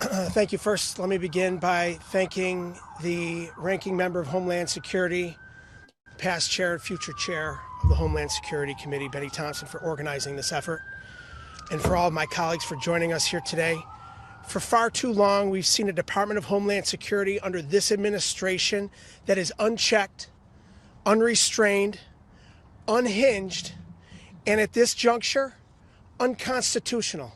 Thank you. First, let me begin by thanking the ranking member of Homeland Security, past chair and future chair of the Homeland Security Committee, Benny Thompson, for organizing this effort, and for all of my colleagues for joining us here today. For far too long, we've seen a Department of Homeland Security under this administration that is unchecked, unrestrained, unhinged, and at this juncture, unconstitutional.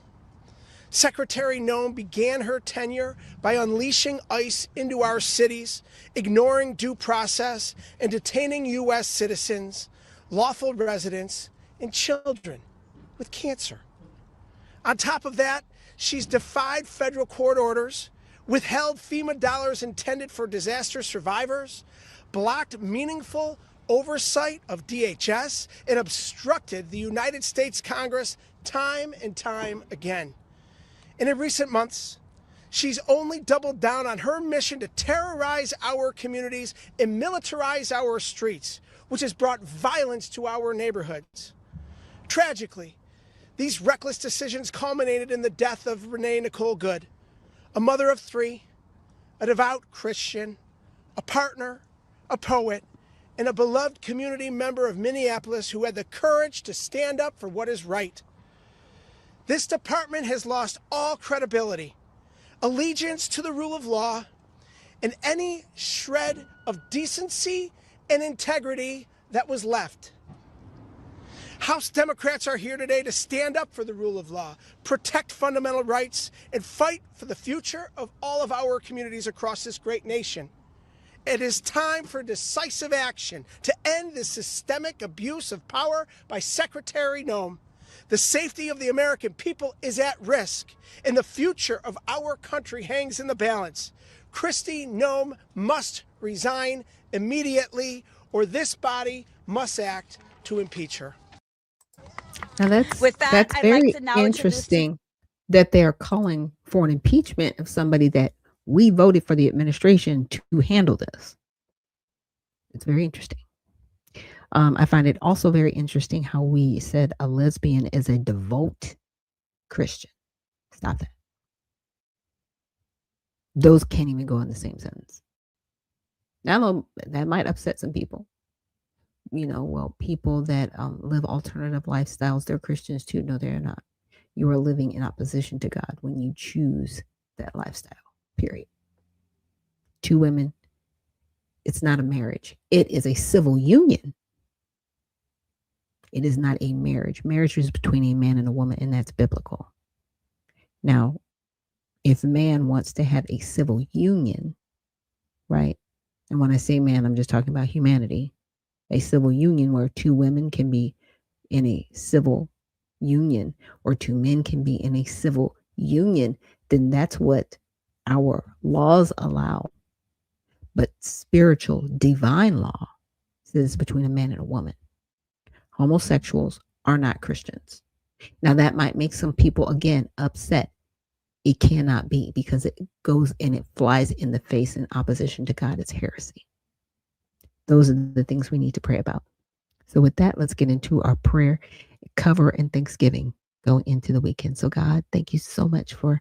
Secretary Nome began her tenure by unleashing ICE into our cities, ignoring due process, and detaining U.S. citizens, lawful residents, and children with cancer. On top of that, she's defied federal court orders, withheld FEMA dollars intended for disaster survivors, blocked meaningful oversight of DHS, and obstructed the United States Congress time and time again. And in recent months, she's only doubled down on her mission to terrorize our communities and militarize our streets, which has brought violence to our neighborhoods. Tragically, these reckless decisions culminated in the death of Renee Nicole Good, a mother of 3, a devout Christian, a partner, a poet, and a beloved community member of Minneapolis who had the courage to stand up for what is right. This department has lost all credibility, allegiance to the rule of law, and any shred of decency and integrity that was left. House Democrats are here today to stand up for the rule of law, protect fundamental rights, and fight for the future of all of our communities across this great nation. It is time for decisive action to end this systemic abuse of power by Secretary Nome. The safety of the American people is at risk, and the future of our country hangs in the balance. Kristi Nome must resign immediately, or this body must act to impeach her. Now that's I'd very like to now interesting that they are calling for an impeachment of somebody that we voted for the administration to handle this. It's very interesting. I find it also very interesting how we said a lesbian is a devout Christian. Stop that. Those can't even go in the same sentence. Now, that might upset some people. Well, people that live alternative lifestyles, they're Christians too. No, they're not. You are living in opposition to God when you choose that lifestyle, period. 2 women, it's not a marriage. It is a civil union. It is not a marriage. Marriage is between a man and a woman, and that's biblical. Now, if a man wants to have a civil union, right? And when I say man, I'm just talking about humanity. A civil union where 2 women can be in a civil union or 2 men can be in a civil union, then that's what our laws allow. But spiritual, divine law says between a man and a woman. Homosexuals are not Christians. Now, that might make some people, again, upset. It cannot be, because it goes and it flies in the face in opposition to God. It's heresy. Those are the things we need to pray about. So with that, let's get into our prayer, cover, and thanksgiving going into the weekend. So God, thank you so much for,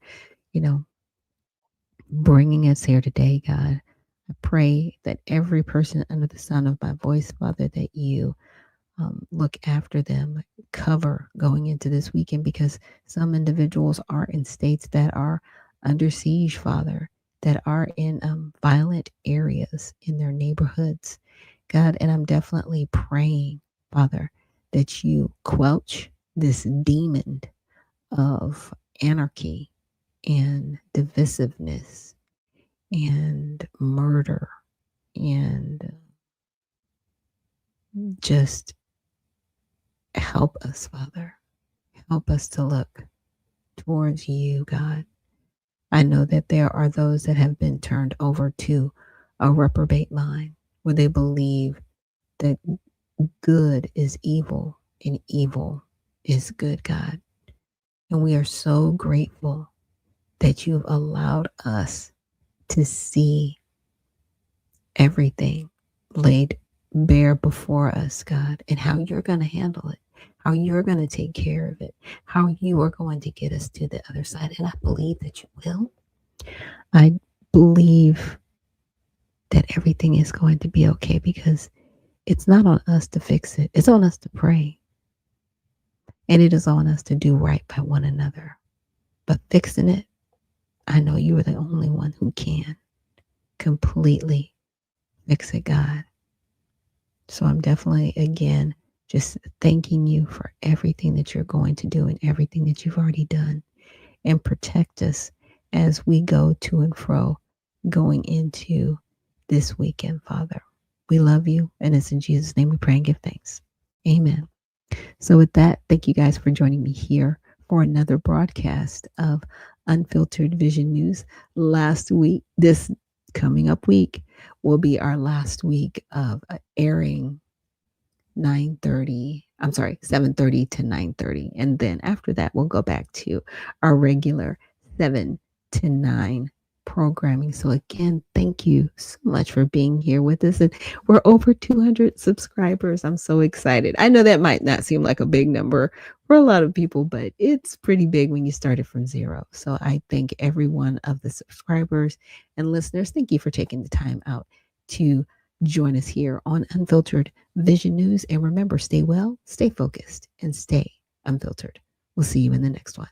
bringing us here today, God. I pray that every person under the sound of my voice, Father, that you look after them, cover going into this weekend, because some individuals are in states that are under siege, Father, that are in violent areas in their neighborhoods, God. And I'm definitely praying, Father, that you quelch this demon of anarchy and divisiveness and murder and just help us, Father. Help us to look towards you, God. I know that there are those that have been turned over to a reprobate mind, where they believe that good is evil and evil is good, God. And we are so grateful that you've allowed us to see everything laid bare before us, God, and how you're going to handle it, how you're going to take care of it, how you are going to get us to the other side. And I believe that you will. I believe that everything is going to be okay, because it's not on us to fix it. It's on us to pray. And it is on us to do right by one another. But fixing it, I know you are the only one who can completely fix it, God. So I'm definitely, again, just thanking you for everything that you're going to do and everything that you've already done. And protect us as we go to and fro going into this weekend, Father. We love you, and it's in Jesus' name we pray and give thanks. Amen. So with that, thank you guys for joining me here for another broadcast of Unfiltered Vision News. Last week, this coming up week, will be our last week of airing 7:30 to 9:30. And then after that, we'll go back to our regular 7 to 9 programming. So again, thank you so much for being here with us. And we're over 200 subscribers. I'm so excited. I know that might not seem like a big number for a lot of people, but it's pretty big when you started from zero. So I thank every one of the subscribers and listeners. Thank you for taking the time out to join us here on Unfiltered Vision News. And remember, stay well, stay focused, and stay unfiltered. We'll see you in the next one.